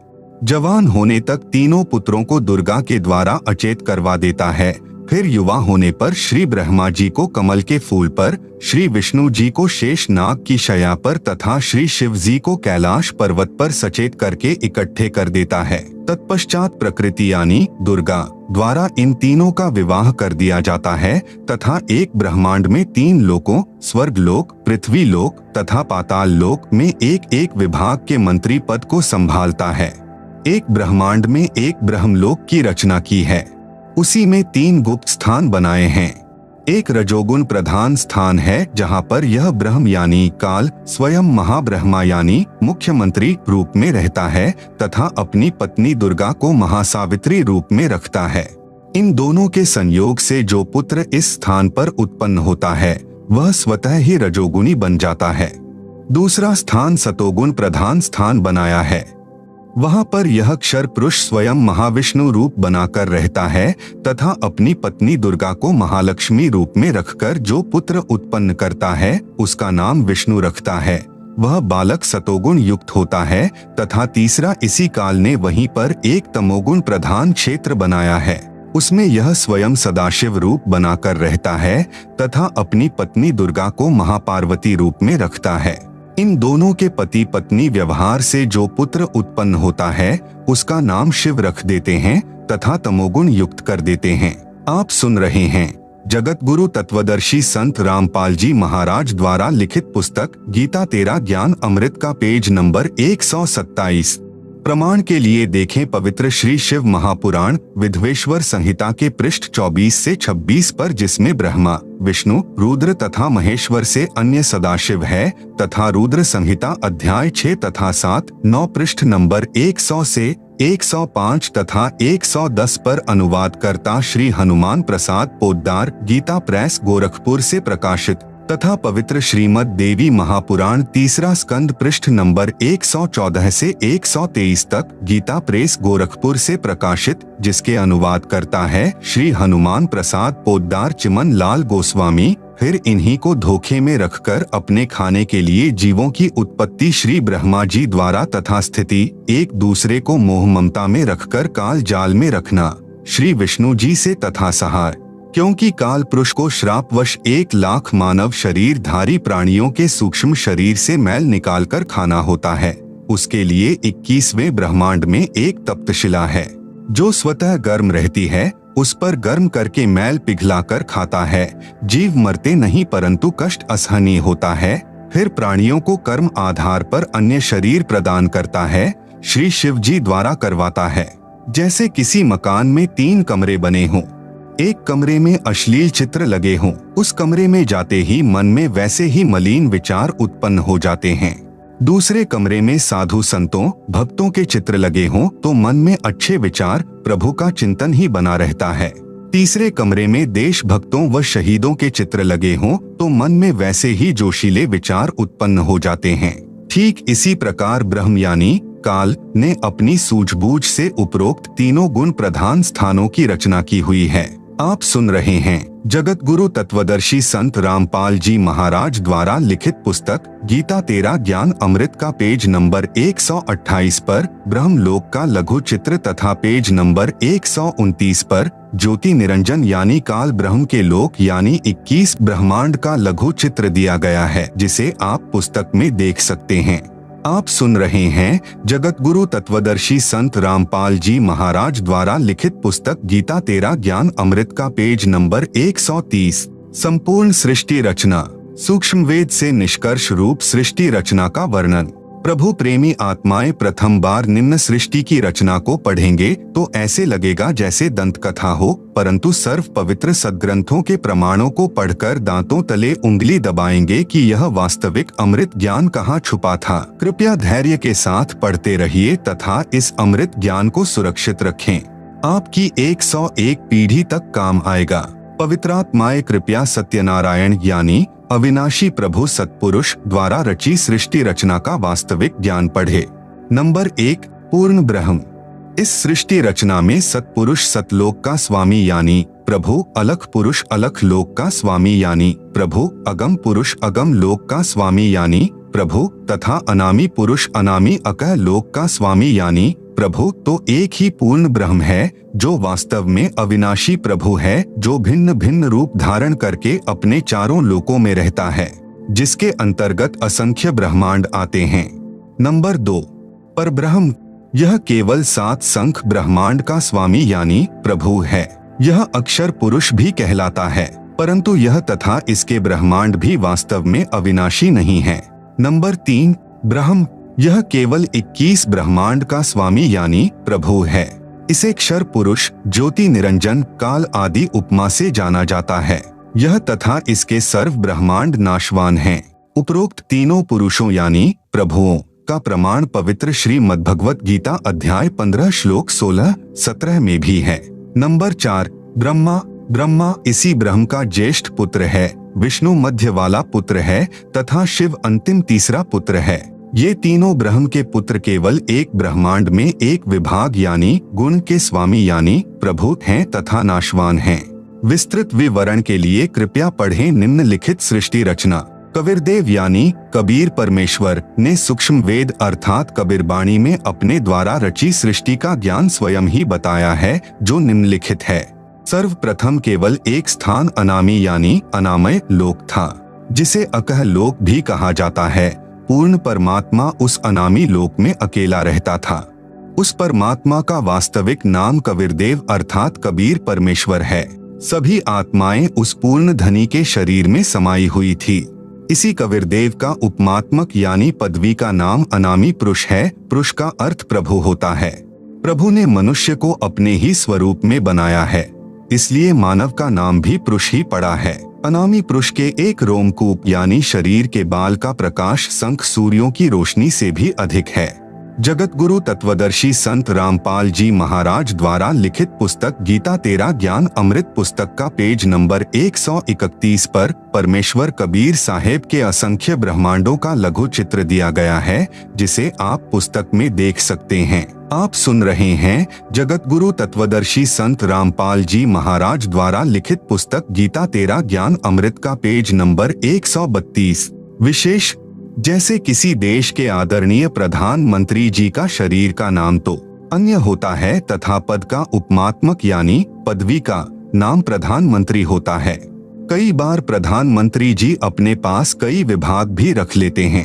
[SPEAKER 1] जवान होने तक तीनों पुत्रों को दुर्गा के द्वारा अचेत करवा देता है। फिर युवा होने पर श्री ब्रह्मा जी को कमल के फूल पर, श्री विष्णु जी को शेष नाग की शया पर तथा श्री शिव जी को कैलाश पर्वत पर सचेत करके इकट्ठे कर देता है। तत्पश्चात प्रकृति यानी दुर्गा द्वारा इन तीनों का विवाह कर दिया जाता है तथा एक ब्रह्मांड में 3 लोकों, स्वर्ग लोक, पृथ्वी लोक तथा पाताल लोक में एक एक विभाग के मंत्री पद को संभालता है। एक ब्रह्मांड में एक ब्रह्मलोक की रचना की है। उसी में 3 गुप्त स्थान बनाए हैं। एक रजोगुण प्रधान स्थान है, जहां पर यह ब्रह्म यानी काल स्वयं महाब्रह्मा यानी मुख्यमंत्री रूप में रहता है तथा अपनी पत्नी दुर्गा को महासावित्री रूप में रखता है। इन दोनों के संयोग से जो पुत्र इस स्थान पर उत्पन्न होता है वह स्वतः ही रजोगुणी बन जाता है। दूसरा स्थान सतोगुण प्रधान स्थान बनाया है। वहां पर यह क्षर पुरुष स्वयं महाविष्णु रूप बनाकर रहता है तथा अपनी पत्नी दुर्गा को महालक्ष्मी रूप में रखकर जो पुत्र उत्पन्न करता है उसका नाम विष्णु रखता है। वह बालक सतोगुण युक्त होता है तथा तीसरा इसी काल ने वहीं पर एक तमोगुण प्रधान क्षेत्र बनाया है। उसमें यह स्वयं सदाशिव रूप बनाकर रहता है तथा अपनी पत्नी दुर्गा को महापार्वती रूप में रखता है। इन दोनों के पति पत्नी व्यवहार से जो पुत्र उत्पन्न होता है उसका नाम शिव रख देते हैं तथा तमोगुण युक्त कर देते हैं। आप सुन रहे हैं जगत गुरु तत्वदर्शी संत रामपाल जी महाराज द्वारा लिखित पुस्तक गीता तेरा ज्ञान अमृत का पेज नंबर 127। प्रमाण के लिए देखें पवित्र श्री शिव महापुराण विधवेश्वर संहिता के पृष्ठ 24 से 26 पर, जिसमें ब्रह्मा विष्णु रुद्र तथा महेश्वर से अन्य सदाशिव है तथा रुद्र संहिता अध्याय 6 तथा 7, 9 पृष्ठ नंबर 100 से 105 तथा 110 पर अनुवाद करता श्री हनुमान प्रसाद पोद्दार गीता प्रेस गोरखपुर से प्रकाशित तथा पवित्र श्रीमद् देवी महापुराण तीसरा स्कंद पृष्ठ नंबर 114 से 123 तक गीता प्रेस गोरखपुर से प्रकाशित, जिसके अनुवाद करता है श्री हनुमान प्रसाद पोद्दार चिमन लाल गोस्वामी। फिर इन्हीं को धोखे में रखकर अपने खाने के लिए जीवों की उत्पत्ति श्री ब्रह्मा जी द्वारा तथा स्थिति एक दूसरे को मोह ममता में रखकर काल जाल में रखना श्री विष्णु जी से तथा सहाय, क्योंकि काल पुरुष को श्रापवश 1 लाख मानव शरीर धारी प्राणियों के सूक्ष्म शरीर से मैल निकालकर खाना होता है। उसके लिए 21वें ब्रह्मांड में एक तप्तशिला है जो स्वतः गर्म रहती है, उस पर गर्म करके मैल पिघलाकर खाता है। जीव मरते नहीं परंतु कष्ट असहनीय होता है। फिर प्राणियों को कर्म आधार पर अन्य शरीर प्रदान करता है, श्री शिव जी द्वारा करवाता है। जैसे किसी मकान में 3 कमरे बने हों, एक कमरे में अश्लील चित्र लगे हों, उस कमरे में जाते ही मन में वैसे ही मलिन विचार उत्पन्न हो जाते हैं। दूसरे कमरे में साधु संतों भक्तों के चित्र लगे हों तो मन में अच्छे विचार प्रभु का चिंतन ही बना रहता है। तीसरे कमरे में देश भक्तों व शहीदों के चित्र लगे हों तो मन में वैसे ही जोशीले विचार उत्पन्न हो जाते हैं। ठीक इसी प्रकार ब्रह्म यानी काल ने अपनी सूझबूझ से उपरोक्त तीनों गुण प्रधान स्थानों की रचना की हुई है। आप सुन रहे हैं जगत गुरु तत्वदर्शी संत रामपाल जी महाराज द्वारा लिखित पुस्तक गीता तेरा ज्ञान अमृत का पेज नंबर 128 पर ब्रह्मलोक का लघु चित्र तथा पेज नंबर 129 पर ज्योति निरंजन यानी काल ब्रह्म के लोक यानी 21 ब्रह्मांड का लघु चित्र दिया गया है, जिसे आप पुस्तक में देख सकते हैं। आप सुन रहे हैं जगत गुरु तत्वदर्शी संत रामपाल जी महाराज द्वारा लिखित पुस्तक गीता तेरा ज्ञान अमृत का पेज नंबर 130। संपूर्ण सृष्टि रचना सूक्ष्म वेद से निष्कर्ष रूप सृष्टि रचना का वर्णन। प्रभु प्रेमी आत्माएं प्रथम बार निम्न सृष्टि की रचना को पढ़ेंगे तो ऐसे लगेगा जैसे दंत कथा हो, परंतु सर्व पवित्र सद्ग्रंथों के प्रमाणों को पढ़कर दांतों तले उंगली दबाएंगे कि यह वास्तविक अमृत ज्ञान कहाँ छुपा था। कृपया धैर्य के साथ पढ़ते रहिए तथा इस अमृत ज्ञान को सुरक्षित रखें, आपकी 101 पीढ़ी तक काम आएगा। पवित्रात्माएं कृपया सत्यनारायण यानी अविनाशी प्रभु सत्पुरुष द्वारा रची सृष्टि रचना का वास्तविक ज्ञान पढ़े। नंबर 1 पूर्ण ब्रह्म। इस सृष्टि रचना में सत्पुरुष सतलोक का स्वामी यानी प्रभु, अलख पुरुष अलख लोक का स्वामी यानी प्रभु, अगम पुरुष अगम लोक का स्वामी यानी प्रभु तथा अनामी पुरुष अनामी अकह लोक का स्वामी यानी प्रभु तो एक ही पूर्ण ब्रह्म है, जो वास्तव में अविनाशी प्रभु है, जो भिन्न भिन्न रूप धारण करके अपने चारों लोकों में रहता है, जिसके अंतर्गत असंख्य ब्रह्मांड आते हैं। नंबर 2 परब्रह्म। यह केवल 7 संख ब्रह्मांड का स्वामी यानी प्रभु है। यह अक्षर पुरुष भी कहलाता है, परंतु यह तथा इसके ब्रह्मांड भी वास्तव में अविनाशी नहीं है। नंबर 3 ब्रह्म। यह केवल 21 ब्रह्मांड का स्वामी यानी प्रभु है। इसे क्षर पुरुष, ज्योति निरंजन, काल आदि उपमा से जाना जाता है। यह तथा इसके सर्व ब्रह्मांड नाशवान हैं। उपरोक्त तीनों पुरुषों यानी प्रभुओं का प्रमाण पवित्र श्रीमद्भगवत गीता अध्याय 15 श्लोक 16-17 में भी है। नंबर 4 ब्रह्मा इसी ब्रह्म का ज्येष्ठ पुत्र है, विष्णु मध्य वाला पुत्र है तथा शिव अंतिम तीसरा पुत्र है। ये तीनों ब्रह्म के पुत्र केवल एक ब्रह्मांड में एक विभाग यानी गुण के स्वामी यानी प्रभु हैं तथा नाशवान हैं। विस्तृत विवरण के लिए कृपया पढ़ें निम्नलिखित सृष्टि रचना। कबीरदेव यानी कबीर परमेश्वर ने सूक्ष्म वेद अर्थात कबीरबाणी में अपने द्वारा रची सृष्टि का ज्ञान स्वयं ही बताया है, जो निम्नलिखित है। सर्वप्रथम केवल एक स्थान अनामी यानी अनामय लोक था, जिसे अकह लोक भी कहा जाता है। पूर्ण परमात्मा उस अनामी लोक में अकेला रहता था। उस परमात्मा का वास्तविक नाम कबीरदेव अर्थात कबीर परमेश्वर है। सभी आत्माएं उस पूर्ण धनी के शरीर में समाई हुई थी। इसी कबीरदेव का उपमात्मक यानी पदवी का नाम अनामी पुरुष है। पुरुष का अर्थ प्रभु होता है। प्रभु ने मनुष्य को अपने ही स्वरूप में बनाया है, इसलिए मानव का नाम भी पुरुष ही पड़ा है। अनामी पुरुष के एक रोमकूप यानी शरीर के बाल का प्रकाश शंख सूर्यों की रोशनी से भी अधिक है। जगत गुरु तत्वदर्शी संत रामपाल जी महाराज द्वारा लिखित पुस्तक गीता तेरा ज्ञान अमृत पुस्तक का पेज नंबर 131 पर परमेश्वर कबीर साहेब के असंख्य ब्रह्मांडों का लघु चित्र दिया गया है, जिसे आप पुस्तक में देख सकते हैं। आप सुन रहे हैं जगत गुरु तत्वदर्शी संत रामपाल जी महाराज द्वारा लिखित पुस्तक गीता तेरा ज्ञान अमृत का पेज नंबर 132। विशेष जैसे किसी देश के आदरणीय प्रधानमंत्री जी का शरीर का नाम तो अन्य होता है तथा पद का उपमात्मक यानी पदवी का नाम प्रधानमंत्री होता है। कई बार प्रधानमंत्री जी अपने पास कई विभाग भी रख लेते हैं।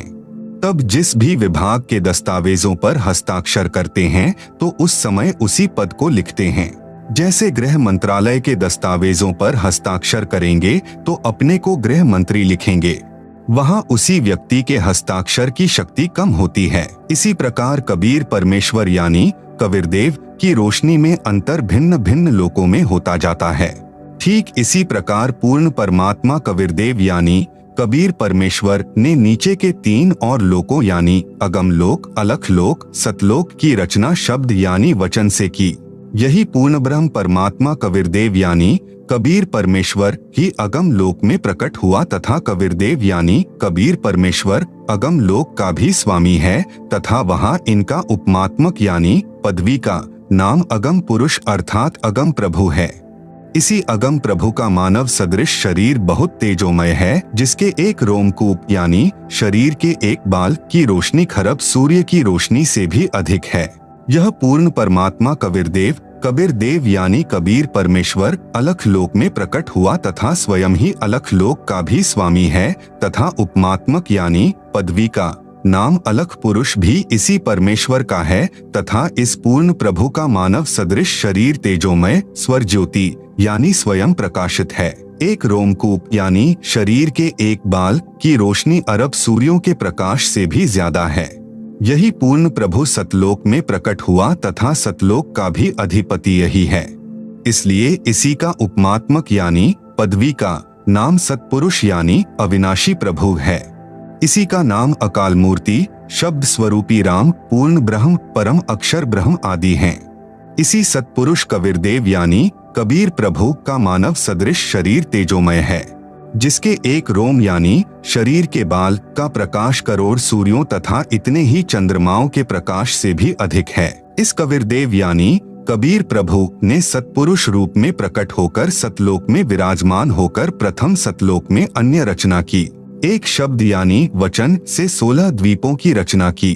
[SPEAKER 1] तब जिस भी विभाग के दस्तावेजों पर हस्ताक्षर करते हैं तो उस समय उसी पद को लिखते हैं। जैसे गृह मंत्रालय के दस्तावेजों पर हस्ताक्षर करेंगे तो अपने को गृह मंत्री लिखेंगे, वहां उसी व्यक्ति के हस्ताक्षर की शक्ति कम होती है। इसी प्रकार कबीर परमेश्वर यानी कबीरदेव की रोशनी में अंतर भिन्न भिन्न लोकों में होता जाता है। ठीक इसी प्रकार पूर्ण परमात्मा कबीरदेव यानी कबीर परमेश्वर ने नीचे के 3 और लोकों यानी अगम लोक, अलख लोक, सतलोक की रचना शब्द यानी वचन से की। यही पूर्ण ब्रह्म परमात्मा कबीरदेव यानी कबीर परमेश्वर ही अगम लोक में प्रकट हुआ तथा कबीरदेव यानी कबीर परमेश्वर अगम लोक का भी स्वामी है तथा वहां इनका उपमात्मक यानी पदवी का नाम अगम पुरुष अर्थात अगम प्रभु है। इसी अगम प्रभु का मानव सदृश शरीर बहुत तेजोमय है, जिसके एक रोमकूप यानी शरीर के एक बाल की रोशनी खरब सूर्य की रोशनी से भी अधिक है। यह पूर्ण परमात्मा कबीरदेव यानी कबीर परमेश्वर अलख लोक में प्रकट हुआ तथा स्वयं ही अलख लोक का भी स्वामी है तथा उपमात्मक यानी पदवी का नाम अलख पुरुष भी इसी परमेश्वर का है तथा इस पूर्ण प्रभु का मानव सदृश शरीर तेजोमय स्वर ज्योति यानी स्वयं प्रकाशित है। एक रोमकूप यानी शरीर के एक बाल की रोशनी अरब सूर्यों के प्रकाश से भी ज्यादा है। यही पूर्ण प्रभु सतलोक में प्रकट हुआ तथा सतलोक का भी अधिपति यही है, इसलिए इसी का उपमात्मक यानी पदवी का नाम सतपुरुष यानी अविनाशी प्रभु है। इसी का नाम अकाल मूर्ति, शब्द स्वरूपी राम, पूर्ण ब्रह्म, परम अक्षर ब्रह्म आदि हैं। इसी सतपुरुष कबीरदेव यानी कबीर प्रभु का मानव सदृश शरीर तेजोमय है, जिसके एक रोम यानी शरीर के बाल का प्रकाश करोड़ सूर्यों तथा इतने ही चंद्रमाओं के प्रकाश से भी अधिक है। इस कबीरदेव यानी कबीर प्रभु ने सतपुरुष रूप में प्रकट होकर सतलोक में विराजमान होकर प्रथम सतलोक में अन्य रचना की। एक शब्द यानी वचन से 16 द्वीपों की रचना की,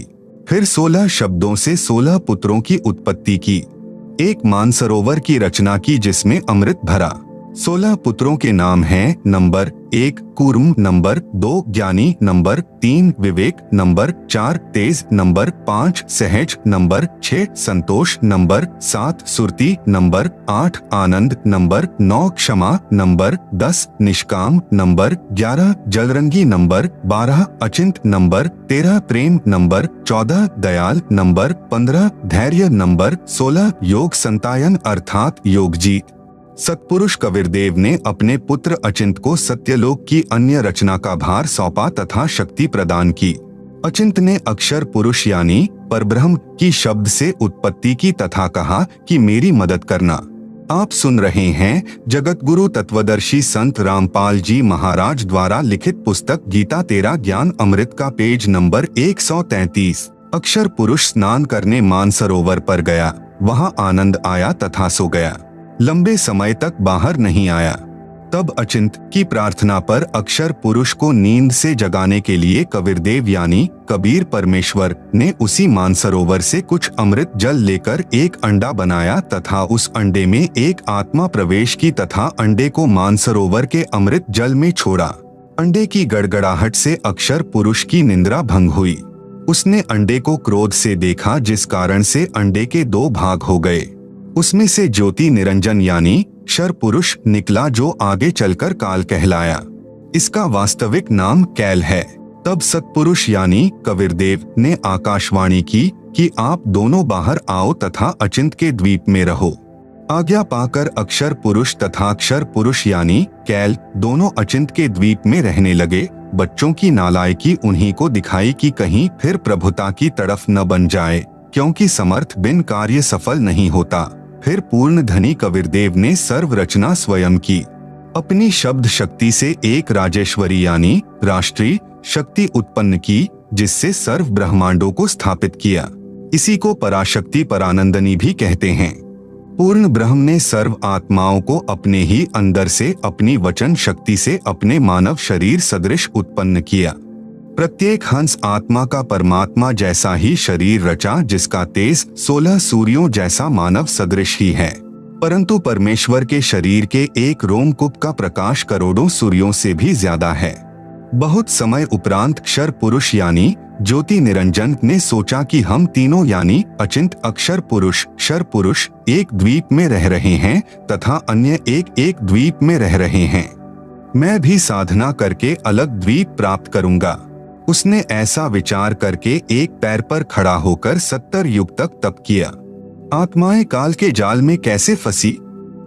[SPEAKER 1] फिर 16 शब्दों से 16 पुत्रों की उत्पत्ति की। एक मानसरोवर की रचना की जिसमें अमृत भरा। 16 पुत्रों के नाम हैं नंबर 1 कूर्म, नंबर 2 ज्ञानी, नंबर 3 विवेक, नंबर 4 तेज, नंबर 5 सहज, नंबर 6 संतोष, नंबर 7 सुरती, नंबर 8 आनंद, नंबर 9 क्षमा, नंबर 10 निष्काम, नंबर 11 जलरंगी, नंबर 12 अचिंत, नंबर 13 प्रेम, नंबर 14 दयाल, नंबर 15 धैर्य, नंबर 16 योग संतायन अर्थात योगजीत। सतपुरुष कबीरदेव ने अपने पुत्र अचिंत को सत्यलोक की अन्य रचना का भार सौंपा तथा शक्ति प्रदान की। अचिंत ने अक्षर पुरुष यानी परब्रह्म की शब्द से उत्पत्ति की तथा कहा कि मेरी मदद करना। आप सुन रहे हैं जगतगुरु तत्वदर्शी संत रामपाल जी महाराज द्वारा लिखित पुस्तक गीता तेरा ज्ञान अमृत का पेज नंबर 133। अक्षर पुरुष स्नान करने मानसरोवर पर गया, वहां आनंद आया तथा सो गया। लंबे समय तक बाहर नहीं आया। तब अचिंत की प्रार्थना पर अक्षर पुरुष को नींद से जगाने के लिए कबीरदेव यानी कबीर परमेश्वर ने उसी मानसरोवर से कुछ अमृत जल लेकर एक अंडा बनाया तथा उस अंडे में एक आत्मा प्रवेश की तथा अंडे को मानसरोवर के अमृत जल में छोड़ा। अंडे की गड़गड़ाहट से अक्षर पुरुष की निंद्रा भंग हुई। उसने अंडे को क्रोध से देखा, जिस कारण से अंडे के 2 भाग हो गए। उसमें से ज्योति निरंजन यानी क्षर पुरुष निकला, जो आगे चलकर काल कहलाया। इसका वास्तविक नाम कैल है। तब सत्पुरुष यानी कबीरदेव ने आकाशवाणी की कि आप दोनों बाहर आओ तथा अचिंत के द्वीप में रहो। आज्ञा पाकर अक्षर पुरुष तथा क्षर पुरुष यानी कैल दोनों अचिंत के द्वीप में रहने लगे। बच्चों की नालायकी उन्हीं को दिखाई कि कहीं फिर प्रभुता की तरफ न बन जाए, क्योंकि समर्थ बिन कार्य सफल नहीं होता। फिर पूर्ण धनी कबीरदेव ने सर्व रचना स्वयं की। अपनी शब्द शक्ति से एक राजेश्वरी यानी राष्ट्रीय शक्ति उत्पन्न की, जिससे सर्व ब्रह्मांडों को स्थापित किया। इसी को पराशक्ति परानंदनी भी कहते हैं। पूर्ण ब्रह्म ने सर्व आत्माओं को अपने ही अंदर से अपनी वचन शक्ति से अपने मानव शरीर सदृश उत्पन्न किया। प्रत्येक हंस आत्मा का परमात्मा जैसा ही शरीर रचा, जिसका तेज 16 सूर्यों जैसा मानव सदृश ही है। परंतु परमेश्वर के शरीर के एक रोमकूप का प्रकाश करोड़ों सूर्यों से भी ज्यादा है। बहुत समय उपरांत क्षर पुरुष यानी ज्योति निरंजन ने सोचा कि हम तीनों यानी अचिंत अक्षर पुरुष क्षर पुरुष एक द्वीप में रह रहे हैं तथा अन्य एक द्वीप में रह रहे हैं। मैं भी साधना करके अलग द्वीप प्राप्त करूंगा। उसने ऐसा विचार करके एक पैर पर खड़ा होकर 70 युग तक तप किया। आत्माएं काल के जाल में कैसे फंसी?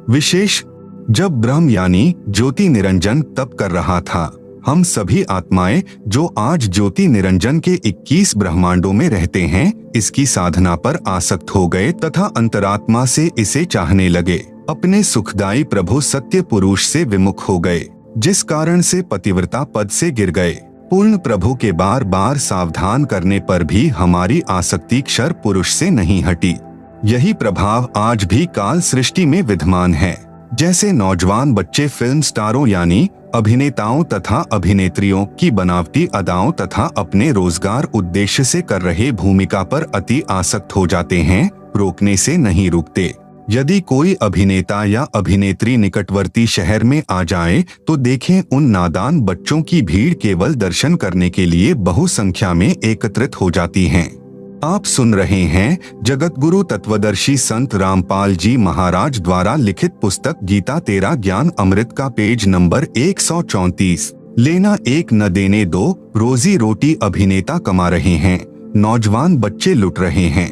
[SPEAKER 1] विशेष जब ब्रह्म यानी ज्योति निरंजन तप कर रहा था, हम सभी आत्माएं जो आज ज्योति निरंजन के 21 ब्रह्मांडों में रहते हैं, इसकी साधना पर आसक्त हो गए तथा अंतरात्मा से इसे चाहने लगे। अपने सुखदायी प्रभु सत्य पुरुष से विमुख हो गए, जिस कारण से पतिव्रता पद से गिर गए। पूर्ण प्रभु के बार बार सावधान करने पर भी हमारी आसक्ति क्षर पुरुष से नहीं हटी। यही प्रभाव आज भी काल सृष्टि में विद्यमान है। जैसे नौजवान बच्चे फिल्म स्टारों यानी अभिनेताओं तथा अभिनेत्रियों की बनावटी अदाओं तथा अपने रोजगार उद्देश्य से कर रहे भूमिका पर अति आसक्त हो जाते हैं, रोकने से नहीं रुकते। यदि कोई अभिनेता या अभिनेत्री निकटवर्ती शहर में आ जाए तो देखें, उन नादान बच्चों की भीड़ केवल दर्शन करने के लिए बहुसंख्या में एकत्रित हो जाती हैं। आप सुन रहे हैं जगतगुरु तत्वदर्शी संत रामपाल जी महाराज द्वारा लिखित पुस्तक गीता तेरा ज्ञान अमृत का पेज नंबर 134। लेना एक न देने दो, रोजी रोटी अभिनेता कमा रहे हैं, नौजवान बच्चे लुट रहे हैं।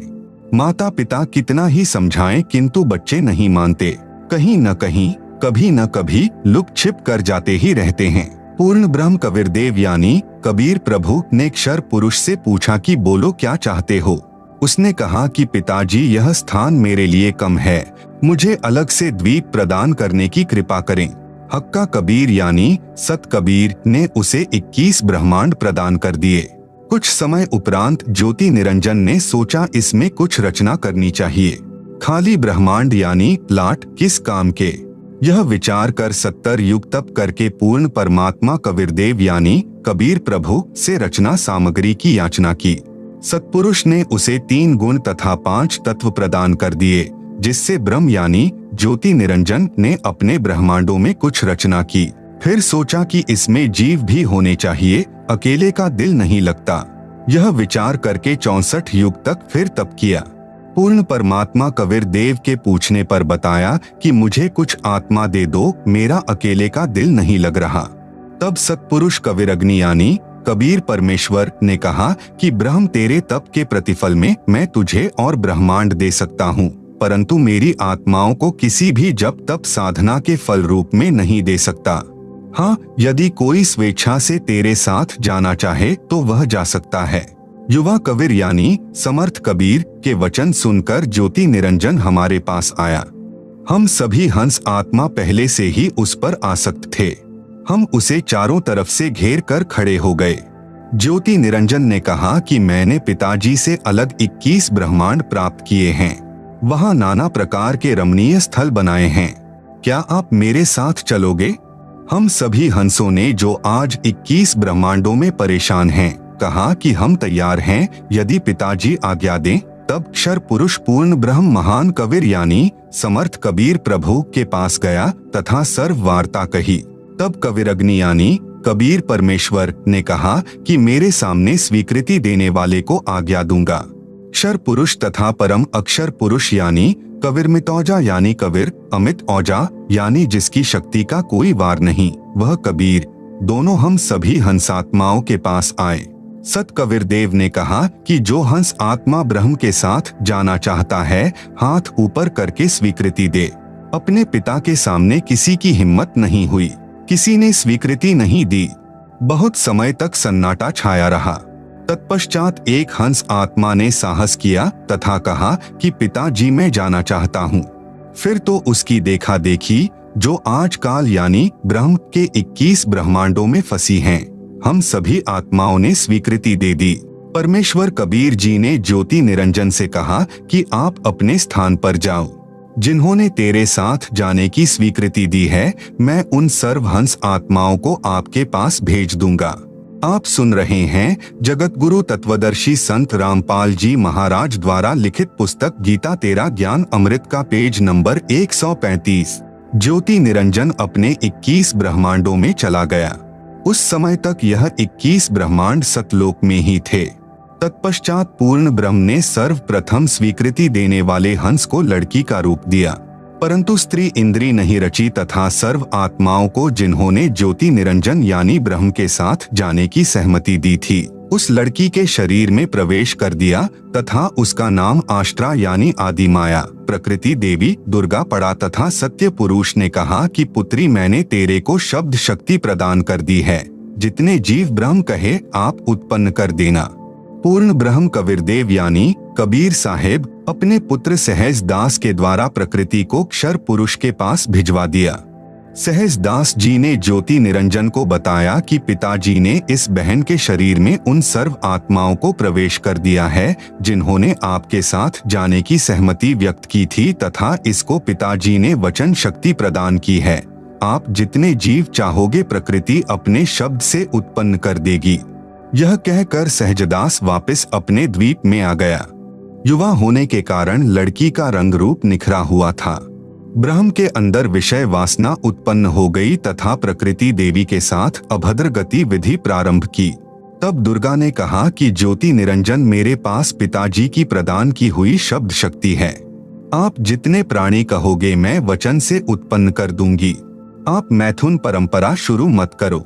[SPEAKER 1] माता पिता कितना ही समझाएं किंतु बच्चे नहीं मानते। कहीं न कहीं कभी न कभी लुक छिप कर जाते ही रहते हैं। पूर्ण ब्रह्म कबीरदेव यानी कबीर प्रभु ने क्षर पुरुष से पूछा कि बोलो क्या चाहते हो। उसने कहा कि पिताजी, यह स्थान मेरे लिए कम है, मुझे अलग से द्वीप प्रदान करने की कृपा करें। हक्का कबीर यानी सत कबीर ने उसे 21 ब्रह्मांड प्रदान कर दिए। कुछ समय उपरांत ज्योति निरंजन ने सोचा इसमें कुछ रचना करनी चाहिए। खाली ब्रह्मांड यानी प्लाट किस काम के? यह विचार कर 70 युग तप करके पूर्ण परमात्मा कबीरदेव यानी कबीर प्रभु से रचना सामग्री की याचना की। सत्पुरुष ने उसे 3 गुण तथा 5 तत्व प्रदान कर दिए, जिससे ब्रह्म यानी ज्योति निरंजन ने अपने ब्रह्मांडों में कुछ रचना की। फिर सोचा कि इसमें जीव भी होने चाहिए, अकेले का दिल नहीं लगता। यह विचार करके 64 युग तक फिर तप किया। पूर्ण परमात्मा कबीरदेव के पूछने पर बताया कि मुझे कुछ आत्मा दे दो, मेरा अकेले का दिल नहीं लग रहा। तब सत्पुरुष कबीरअग्नि यानी कबीर परमेश्वर ने कहा कि ब्रह्म, तेरे तप के प्रतिफल में मैं तुझे और ब्रह्मांड दे सकता हूँ, परंतु मेरी आत्माओं को किसी भी जप तप साधना के फल रूप में नहीं दे सकता। हाँ, यदि कोई स्वेच्छा से तेरे साथ जाना चाहे तो वह जा सकता है। युवा कबीर यानी समर्थ कबीर के वचन सुनकर ज्योति निरंजन हमारे पास आया। हम सभी हंस आत्मा पहले से ही उस पर आसक्त थे। हम उसे चारों तरफ से घेर कर खड़े हो गए। ज्योति निरंजन ने कहा कि मैंने पिताजी से अलग 21 ब्रह्मांड प्राप्त किए हैं। वहां नाना प्रकार के रमणीय स्थल बनाए हैं। क्या आप मेरे साथ चलोगे? हम सभी हंसों ने, जो आज 21 ब्रह्मांडों में परेशान हैं, कहा कि हम तैयार हैं, यदि पिताजी आज्ञा दें। तब क्षर पुरुष पूर्ण ब्रह्म महान कबीर यानी समर्थ कबीर प्रभु के पास गया तथा सर्व वार्ता कही। तब कबीरग्नि यानी कबीर परमेश्वर ने कहा कि मेरे सामने स्वीकृति देने वाले को आज्ञा दूंगा। क्षर पुरुष तथा परम अक्षर पुरुष यानी कबीर मितौजा यानी कबीर अमित औजा यानी जिसकी शक्ति का कोई वार नहीं, वह कबीर, दोनों हम सभी हंसात्माओं के पास आए। सत कबीर देव ने कहा कि जो हंस आत्मा ब्रह्म के साथ जाना चाहता है, हाथ ऊपर करके स्वीकृति दे। अपने पिता के सामने किसी की हिम्मत नहीं हुई, किसी ने स्वीकृति नहीं दी। बहुत समय तक सन्नाटा छाया रहा। तत्पश्चात एक हंस आत्मा ने साहस किया तथा कहा कि पिताजी मैं जाना चाहता हूँ। फिर तो उसकी देखा देखी, जो आज काल यानी ब्रह्म के 21 ब्रह्मांडों में फंसी हैं, हम सभी आत्माओं ने स्वीकृति दे दी। परमेश्वर कबीर जी ने ज्योति निरंजन से कहा कि आप अपने स्थान पर जाओ। जिन्होंने तेरे साथ जाने की स्वीकृति दी है, मैं उन सर्व हंस आत्माओं को आपके पास भेज दूंगा। आप सुन रहे हैं जगत गुरु तत्वदर्शी संत रामपाल जी महाराज द्वारा लिखित पुस्तक गीता तेरा ज्ञान अमृत का पेज नंबर 135। ज्योति निरंजन अपने 21 ब्रह्मांडों में चला गया। उस समय तक यह 21 ब्रह्मांड सतलोक में ही थे। तत्पश्चात पूर्ण ब्रह्म ने सर्वप्रथम स्वीकृति देने वाले हंस को लड़की का रूप दिया, परंतु स्त्री इंद्री नहीं रची तथा सर्व आत्माओं को, जिन्होंने ज्योति निरंजन यानी ब्रह्म के साथ जाने की सहमति दी थी, उस लड़की के शरीर में प्रवेश कर दिया तथा उसका नाम आष्ट्रा यानी आदि माया प्रकृति देवी दुर्गा पड़ा तथा सत्य पुरुष ने कहा कि पुत्री, मैंने तेरे को शब्द शक्ति प्रदान कर दी है। जितने जीव ब्रह्म कहे आप उत्पन्न कर देना। पूर्ण ब्रह्म कबीर देव यानी कबीर साहेब अपने पुत्र सहज दास के द्वारा प्रकृति को क्षर पुरुष के पास भिजवा दिया। सहज दास जी ने ज्योति निरंजन को बताया कि पिताजी ने इस बहन के शरीर में उन सर्व आत्माओं को प्रवेश कर दिया है, जिन्होंने आपके साथ जाने की सहमति व्यक्त की थी तथा इसको पिताजी ने वचन शक्ति प्रदान की है। आप जितने जीव चाहोगे प्रकृति अपने शब्द से उत्पन्न कर देगी। यह कहकर सहजदास वापस अपने द्वीप में आ गया। युवा होने के कारण लड़की का रंग रूप निखरा हुआ था। ब्रह्म के अंदर विषय वासना उत्पन्न हो गई तथा प्रकृति देवी के साथ अभद्र गतिविधि प्रारंभ की। तब दुर्गा ने कहा कि ज्योति निरंजन, मेरे पास पिताजी की प्रदान की हुई शब्द शक्ति है। आप जितने प्राणी कहोगे मैं वचन से उत्पन्न कर दूंगी। आप मैथुन परंपरा शुरू मत करो।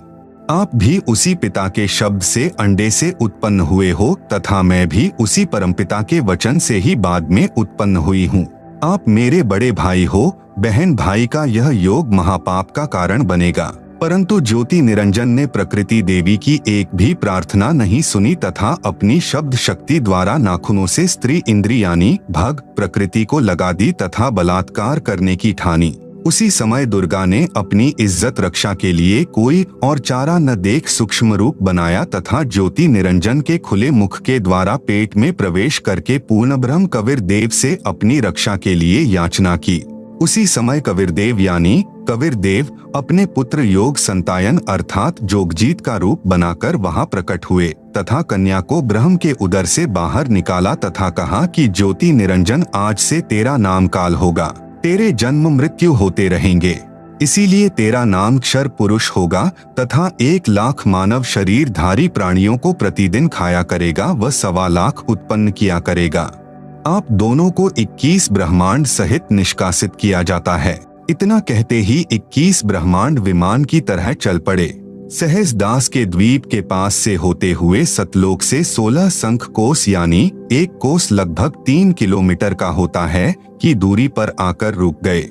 [SPEAKER 1] आप भी उसी पिता के शब्द से अंडे से उत्पन्न हुए हो तथा मैं भी उसी परमपिता के वचन से ही बाद में उत्पन्न हुई हूँ। आप मेरे बड़े भाई हो, बहन भाई का यह योग महापाप का कारण बनेगा। परंतु ज्योति निरंजन ने प्रकृति देवी की एक भी प्रार्थना नहीं सुनी तथा अपनी शब्द शक्ति द्वारा नाखूनों से स्त्री इंद्री यानी भग प्रकृति को लगा दी तथा बलात्कार करने की ठानी। उसी समय दुर्गा ने अपनी इज्जत रक्षा के लिए कोई और चारा न देख सूक्ष्म रूप बनाया तथा ज्योति निरंजन के खुले मुख के द्वारा पेट में प्रवेश करके पूर्ण ब्रह्म कबीर देव से अपनी रक्षा के लिए याचना की। उसी समय कबीर देव यानी कबीर देव अपने पुत्र योग संतायन अर्थात जोगजीत का रूप बनाकर वहां प्रकट हुए तथा कन्या को ब्रह्म के उदर से बाहर निकाला तथा कहा कि ज्योति निरंजन, आज से तेरा नाम काल होगा। तेरे जन्म मृत्यु होते रहेंगे, इसीलिए तेरा नाम क्षर पुरुष होगा तथा 1 लाख मानव शरीरधारी प्राणियों को प्रतिदिन खाया करेगा व 1.25 लाख उत्पन्न किया करेगा। आप दोनों को 21 ब्रह्मांड सहित निष्कासित किया जाता है। इतना कहते ही 21 ब्रह्मांड विमान की तरह चल पड़े। सहज दास के द्वीप के पास से होते हुए सतलोक से 16 संख कोस यानी 1 कोस लगभग 3 किलोमीटर का होता है की दूरी पर आकर रुक गए।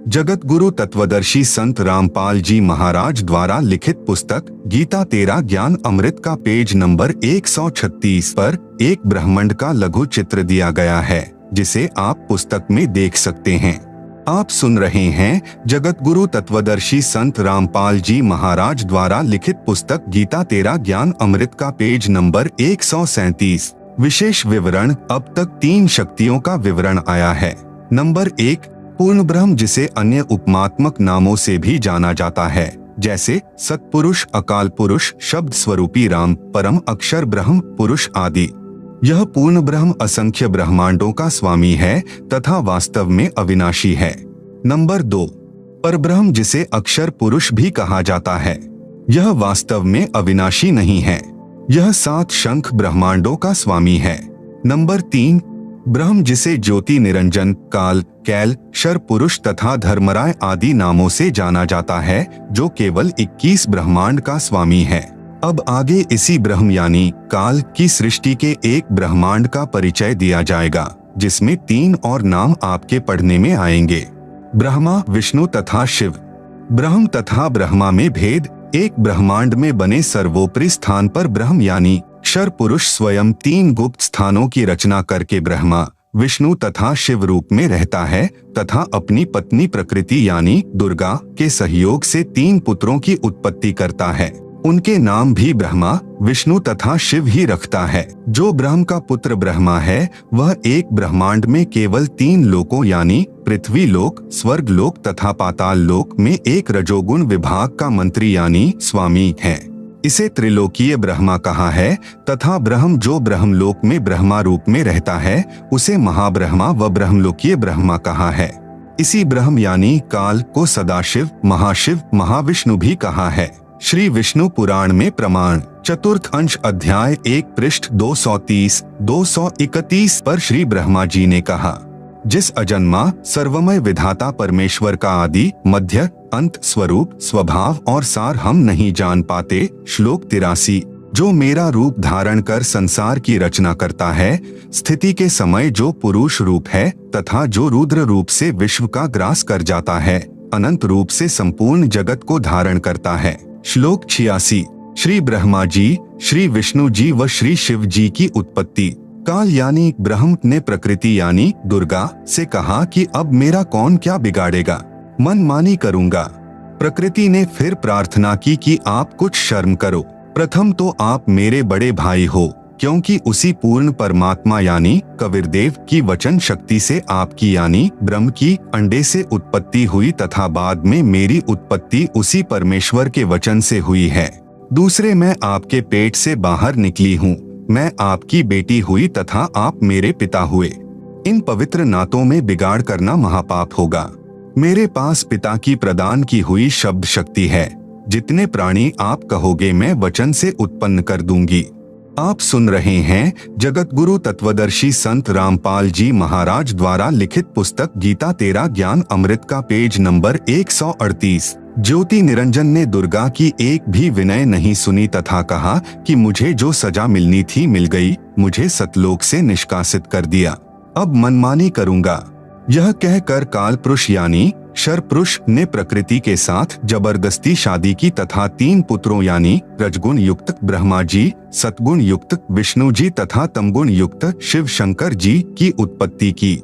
[SPEAKER 1] जगत गुरु तत्वदर्शी संत रामपाल जी महाराज द्वारा लिखित पुस्तक गीता तेरा ज्ञान अमृत का पेज नंबर 136 पर एक ब्रह्मांड का लघु चित्र दिया गया है, जिसे आप पुस्तक में देख सकते हैं। आप सुन रहे हैं जगत गुरु तत्वदर्शी संत रामपाल जी महाराज द्वारा लिखित पुस्तक गीता तेरा ज्ञान अमृत का पेज नंबर 137। विशेष विवरण। अब तक 3 शक्तियों का विवरण आया है। नंबर 1, पूर्ण ब्रह्म, जिसे अन्य उपमात्मक नामों से भी जाना जाता है, जैसे सत्पुरुष, अकाल पुरुष, शब्द स्वरूपी राम, परम अक्षर ब्रह्म पुरुष आदि। यह पूर्ण ब्रह्म असंख्य ब्रह्मांडों का स्वामी है तथा वास्तव में अविनाशी है। नंबर 2, परब्रह्म, जिसे अक्षर पुरुष भी कहा जाता है, यह वास्तव में अविनाशी नहीं है। यह 7 शंख ब्रह्मांडों का स्वामी है। नंबर 3, ब्रह्म, जिसे ज्योति निरंजन, काल, कैल, शर पुरुष तथा धर्मराय आदि नामों से जाना जाता है, जो केवल 21 ब्रह्मांड का स्वामी है। अब आगे इसी ब्रह्म यानी काल की सृष्टि के एक ब्रह्मांड का परिचय दिया जाएगा, जिसमें 3 और नाम आपके पढ़ने में आएंगे, ब्रह्मा, विष्णु तथा शिव। ब्रह्म तथा ब्रह्मा में भेद। एक ब्रह्मांड में बने सर्वोपरि स्थान पर ब्रह्म यानी अक्षर पुरुष स्वयं 3 गुप्त स्थानों की रचना करके ब्रह्मा, विष्णु तथा शिव रूप में रहता है तथा अपनी पत्नी प्रकृति यानी दुर्गा के सहयोग से 3 पुत्रों की उत्पत्ति करता है। उनके नाम भी ब्रह्मा, विष्णु तथा शिव ही रखता है। जो ब्रह्म का पुत्र ब्रह्मा है, वह एक ब्रह्मांड में केवल 3 लोकों यानी पृथ्वी लोक, स्वर्ग लोक तथा पाताल लोक में एक रजोगुण विभाग का मंत्री यानी स्वामी है। इसे त्रिलोकीय ब्रह्मा कहा है तथा ब्रह्म, जो ब्रह्मलोक में ब्रह्मा रूप में रहता है, उसे महाब्रह्मा व ब्रह्मलोकीय ब्रह्मा कहा है। इसी ब्रह्म यानी काल को सदाशिव, महाशिव, महाविष्णु भी कहा है। श्री विष्णु पुराण में प्रमाण चतुर्थ अंश अध्याय 1 पृष्ठ 230-231 पर श्री ब्रह्मा जी ने कहा, जिस अजन्मा सर्वमय विधाता परमेश्वर का आदि, मध्य, अंत, स्वरूप, स्वभाव और सार हम नहीं जान पाते। श्लोक 83। जो मेरा रूप धारण कर संसार की रचना करता है, स्थिति के समय जो पुरुष रूप है तथा जो रुद्र रूप से विश्व का ग्रास कर जाता है, अनंत रूप से संपूर्ण जगत को धारण करता है। श्लोक 86। श्री ब्रह्मा जी, श्री विष्णु जी व श्री शिव जी की उत्पत्ति। काल यानी ब्रह्म ने प्रकृति यानी दुर्गा से कहा कि अब मेरा कौन क्या बिगाड़ेगा, मनमानी करूंगा। प्रकृति ने फिर प्रार्थना की कि आप कुछ शर्म करो, प्रथम तो आप मेरे बड़े भाई हो, क्योंकि उसी पूर्ण परमात्मा यानी कबीरदेव की वचन शक्ति से आपकी यानी ब्रह्म की अंडे से उत्पत्ति हुई तथा बाद में मेरी उत्पत्ति उसी परमेश्वर के वचन से हुई है। दूसरे, मैं आपके पेट से बाहर निकली हूँ, मैं आपकी बेटी हुई तथा आप मेरे पिता हुए। इन पवित्र नातों में बिगाड़ करना महापाप होगा। मेरे पास पिता की प्रदान की हुई शब्द शक्ति है, जितने प्राणी आप कहोगे मैं वचन से उत्पन्न कर दूंगी। आप सुन रहे हैं जगत गुरु तत्वदर्शी संत रामपाल जी महाराज द्वारा लिखित पुस्तक गीता तेरा ज्ञान अमृत का पेज नंबर 138। ज्योति निरंजन ने दुर्गा की एक भी विनय नहीं सुनी तथा कहा कि मुझे जो सजा मिलनी थी मिल गई, मुझे सतलोक से निष्कासित कर दिया, अब मनमानी करूंगा। यह कहकर काल पुरुष यानी शर पुरुष ने प्रकृति के साथ जबरदस्ती शादी की तथा 3 पुत्रों यानी रजगुण युक्त ब्रह्मा जी, सतगुण युक्त विष्णु जी तथा तमगुण युक्त शिव शंकर जी की उत्पत्ति की।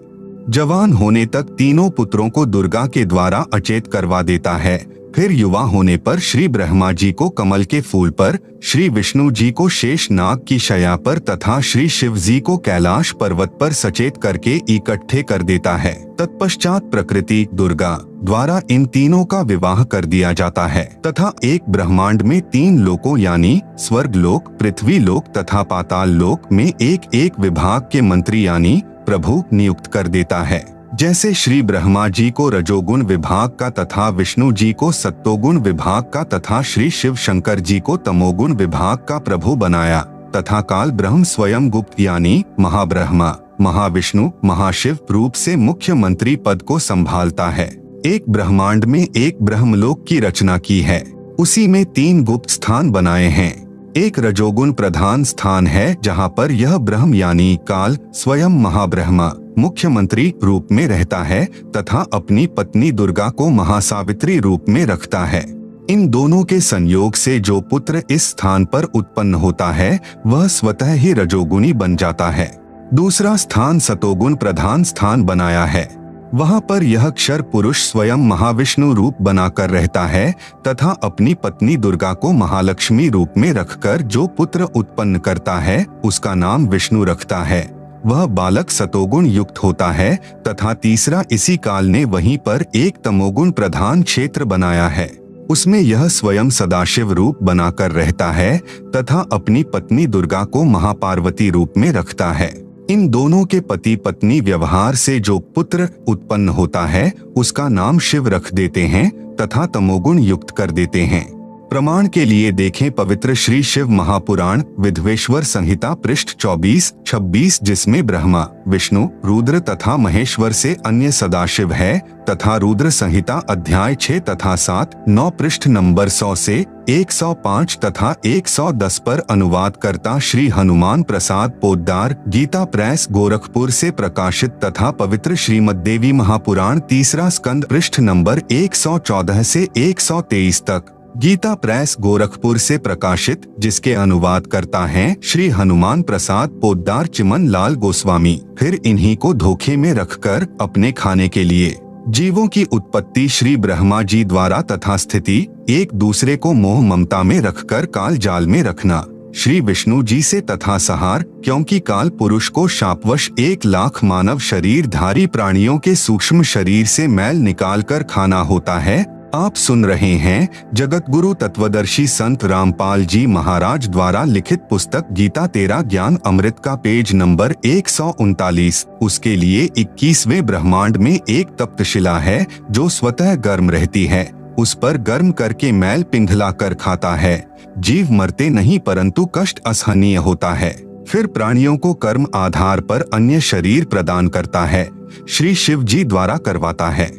[SPEAKER 1] जवान होने तक तीनों पुत्रों को दुर्गा के द्वारा अचेत करवा देता है। फिर युवा होने पर श्री ब्रह्मा जी को कमल के फूल पर, श्री विष्णु जी को शेष नाग की शया पर तथा श्री शिव जी को कैलाश पर्वत पर सचेत करके इकट्ठे कर देता है। तत्पश्चात प्रकृति दुर्गा द्वारा इन तीनों का विवाह कर दिया जाता है तथा एक ब्रह्मांड में 3 लोकों यानी स्वर्ग लोक, पृथ्वी लोक तथा पाताल लोक में एक एक विभाग के मंत्री यानी प्रभु नियुक्त कर देता है। जैसे श्री ब्रह्मा जी को रजोगुण विभाग का तथा विष्णु जी को सत्तोगुण विभाग का तथा श्री शिव शंकर जी को तमोगुण विभाग का प्रभु बनाया तथा काल ब्रह्म स्वयं गुप्त यानी महाब्रह्मा, महाविष्णु, महाशिव रूप से मुख्य मंत्री पद को संभालता है। एक ब्रह्मांड में एक ब्रह्मलोक की रचना की है, उसी में 3 गुप्त स्थान बनाए हैं। एक रजोगुण प्रधान स्थान है जहाँ पर यह ब्रह्म यानी काल स्वयं महाब्रह्मा मुख्यमंत्री रूप में रहता है तथा अपनी पत्नी दुर्गा को महासावित्री रूप में रखता है। इन दोनों के संयोग से जो पुत्र इस स्थान पर उत्पन्न होता है वह स्वतः ही रजोगुणी बन जाता है। दूसरा स्थान सतोगुण प्रधान स्थान बनाया है। वहाँ पर यह क्षर पुरुष स्वयं महाविष्णु रूप बनाकर रहता है तथा अपनी पत्नी दुर्गा को महालक्ष्मी रूप में रखकर जो पुत्र उत्पन्न करता है उसका नाम विष्णु रखता है। वह बालक सतोगुण युक्त होता है तथा तीसरा इसी काल ने वहीं पर एक तमोगुण प्रधान क्षेत्र बनाया है, उसमें यह स्वयं सदाशिव रूप बनाकर रहता है तथा अपनी पत्नी दुर्गा को महापार्वती रूप में रखता है। इन दोनों के पति पत्नी व्यवहार से जो पुत्र उत्पन्न होता है उसका नाम शिव रख देते हैं तथा तमोगुण युक्त कर देते हैं। प्रमाण के लिए देखें पवित्र श्री शिव महापुराण विधवेश्वर संहिता पृष्ठ 24-26, जिसमें ब्रह्मा, विष्णु, रुद्र तथा महेश्वर से अन्य सदाशिव है तथा रुद्र संहिता अध्याय 6 तथा 7-9 पृष्ठ नंबर 100 से 105 तथा 110 पर अनुवाद करता श्री हनुमान प्रसाद पोद्दार, गीता प्रेस गोरखपुर से प्रकाशित तथा पवित्र श्रीमद् देवी महापुराण तीसरा स्कंद पृष्ठ नंबर 114 से 123 तक, गीता प्रेस गोरखपुर से प्रकाशित, जिसके अनुवाद करता हैं श्री हनुमान प्रसाद पोद्दार चिमन लाल गोस्वामी। फिर इन्हीं को धोखे में रखकर अपने खाने के लिए जीवों की उत्पत्ति श्री ब्रह्मा जी द्वारा तथा स्थिति एक दूसरे को मोह ममता में रखकर काल जाल में रखना श्री विष्णु जी से तथा सहार, क्योंकि काल पुरुष को शापवश 1,00,000 मानव शरीर धारी प्राणियों के सूक्ष्म शरीर से मैल निकालकर खाना होता है। आप सुन रहे हैं जगत गुरु तत्वदर्शी संत रामपाल जी महाराज द्वारा लिखित पुस्तक गीता तेरा ज्ञान अमृत का पेज नंबर 139। उसके लिए 21वें ब्रह्मांड में एक तप्तशिला है जो स्वतः गर्म रहती है, उस पर गर्म करके मैल पिघला कर खाता है। जीव मरते नहीं परंतु कष्ट असहनीय होता है। फिर प्राणियों को कर्म आधार पर अन्य शरीर प्रदान करता है, श्री शिव जी द्वारा करवाता है।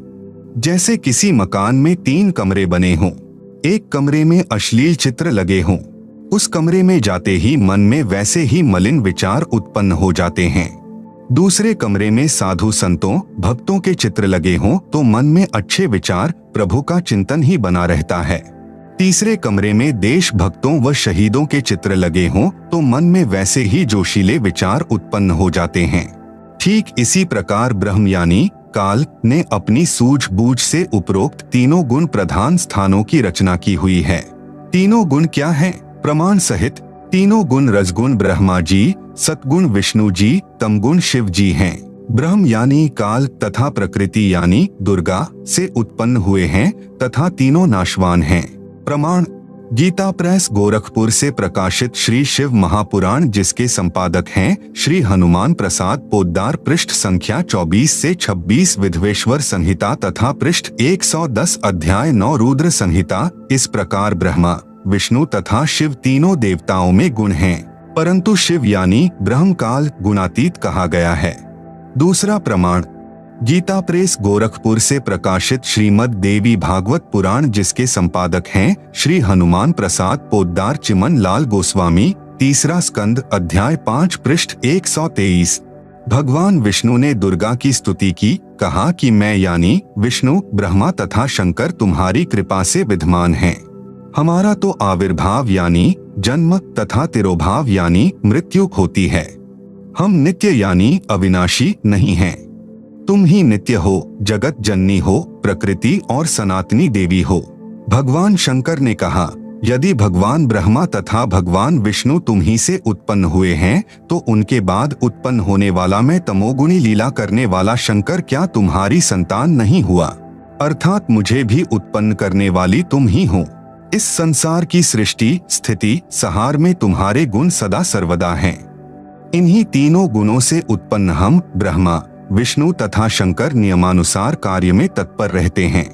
[SPEAKER 1] जैसे किसी मकान में 3 कमरे बने हों, एक कमरे में अश्लील चित्र लगे हों, उस कमरे में जाते ही मन में वैसे ही मलिन विचार उत्पन्न हो जाते हैं। दूसरे कमरे में साधु संतों भक्तों के चित्र लगे हों तो मन में अच्छे विचार प्रभु का चिंतन ही बना रहता है। तीसरे कमरे में देश भक्तों व शहीदों के चित्र लगे हों तो मन में वैसे ही जोशीले विचार उत्पन्न हो जाते हैं। ठीक इसी प्रकार ब्रह्म यानी काल ने अपनी सूझबूझ से उपरोक्त तीनों गुण प्रधान स्थानों की रचना की हुई है। तीनों गुण क्या हैं? प्रमाण सहित तीनों गुण रजगुण ब्रह्मा जी, सतगुण विष्णु जी, तमगुण शिव जी हैं। ब्रह्म यानी काल तथा प्रकृति यानी दुर्गा से उत्पन्न हुए हैं तथा तीनों नाशवान हैं। प्रमाण गीता प्रेस गोरखपुर से प्रकाशित श्री शिव महापुराण, जिसके संपादक हैं श्री हनुमान प्रसाद पोद्दार, पृष्ठ संख्या 24 से 26 विधवेश्वर संहिता तथा पृष्ठ 110 अध्याय 9 रुद्र संहिता। इस प्रकार ब्रह्मा, विष्णु तथा शिव तीनों देवताओं में गुण हैं, परंतु शिव यानी ब्रह्म काल गुणातीत कहा गया है। दूसरा प्रमाण गीता प्रेस गोरखपुर से प्रकाशित श्रीमद् देवी भागवत पुराण, जिसके संपादक हैं श्री हनुमान प्रसाद पोद्दार चिमन लाल गोस्वामी, तीसरा स्कंद अध्याय 5 पृष्ठ 123। भगवान विष्णु ने दुर्गा की स्तुति की, कहा कि मैं यानी विष्णु, ब्रह्मा तथा शंकर तुम्हारी कृपा से विद्यमान हैं। हमारा तो आविर्भाव यानी जन्म तथा तिरोभाव यानी मृत्यु होती है। हम नित्य यानी अविनाशी नहीं हैं। तुम ही नित्य हो, जगत जननी हो, प्रकृति और सनातनी देवी हो। भगवान शंकर ने कहा, यदि भगवान ब्रह्मा तथा भगवान विष्णु तुम ही से उत्पन्न हुए हैं तो उनके बाद उत्पन्न होने वाला मैं तमोगुणी लीला करने वाला शंकर क्या तुम्हारी संतान नहीं हुआ? अर्थात मुझे भी उत्पन्न करने वाली तुम ही हो। इस संसार की सृष्टि स्थिति संहार में तुम्हारे गुण सदा सर्वदा हैं। इन्हीं तीनों गुणों से उत्पन्न हम ब्रह्मा, विष्णु तथा शंकर नियमानुसार कार्य में तत्पर रहते हैं।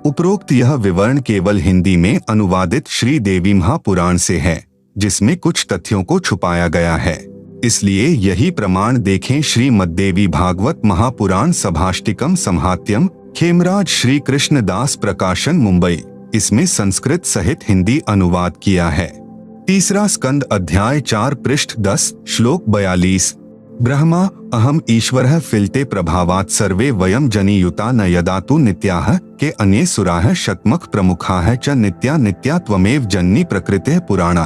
[SPEAKER 1] उपरोक्त यह विवरण केवल हिंदी में अनुवादित श्री देवी महापुराण से है, जिसमें कुछ तथ्यों को छुपाया गया है। इसलिए यही प्रमाण देखें श्रीमद्देवी भागवत महापुराण सभाष्टिकम संहात्यम, खेमराज श्री कृष्णदास प्रकाशन, मुंबई। इसमें संस्कृत सहित हिंदी अनुवाद किया है। तीसरा स्कंद अध्याय 4 पृष्ठ 10 श्लोक 42। ब्रह्मा अहम ईश्वरः फिलते प्रभावात् सर्वे वयम जनियुता न यदा तु नित्याः के अन्ये सुराः शतमख प्रमुखाः च नित्या नित्या त्वमेव जननी प्रकृतिः पुराणा।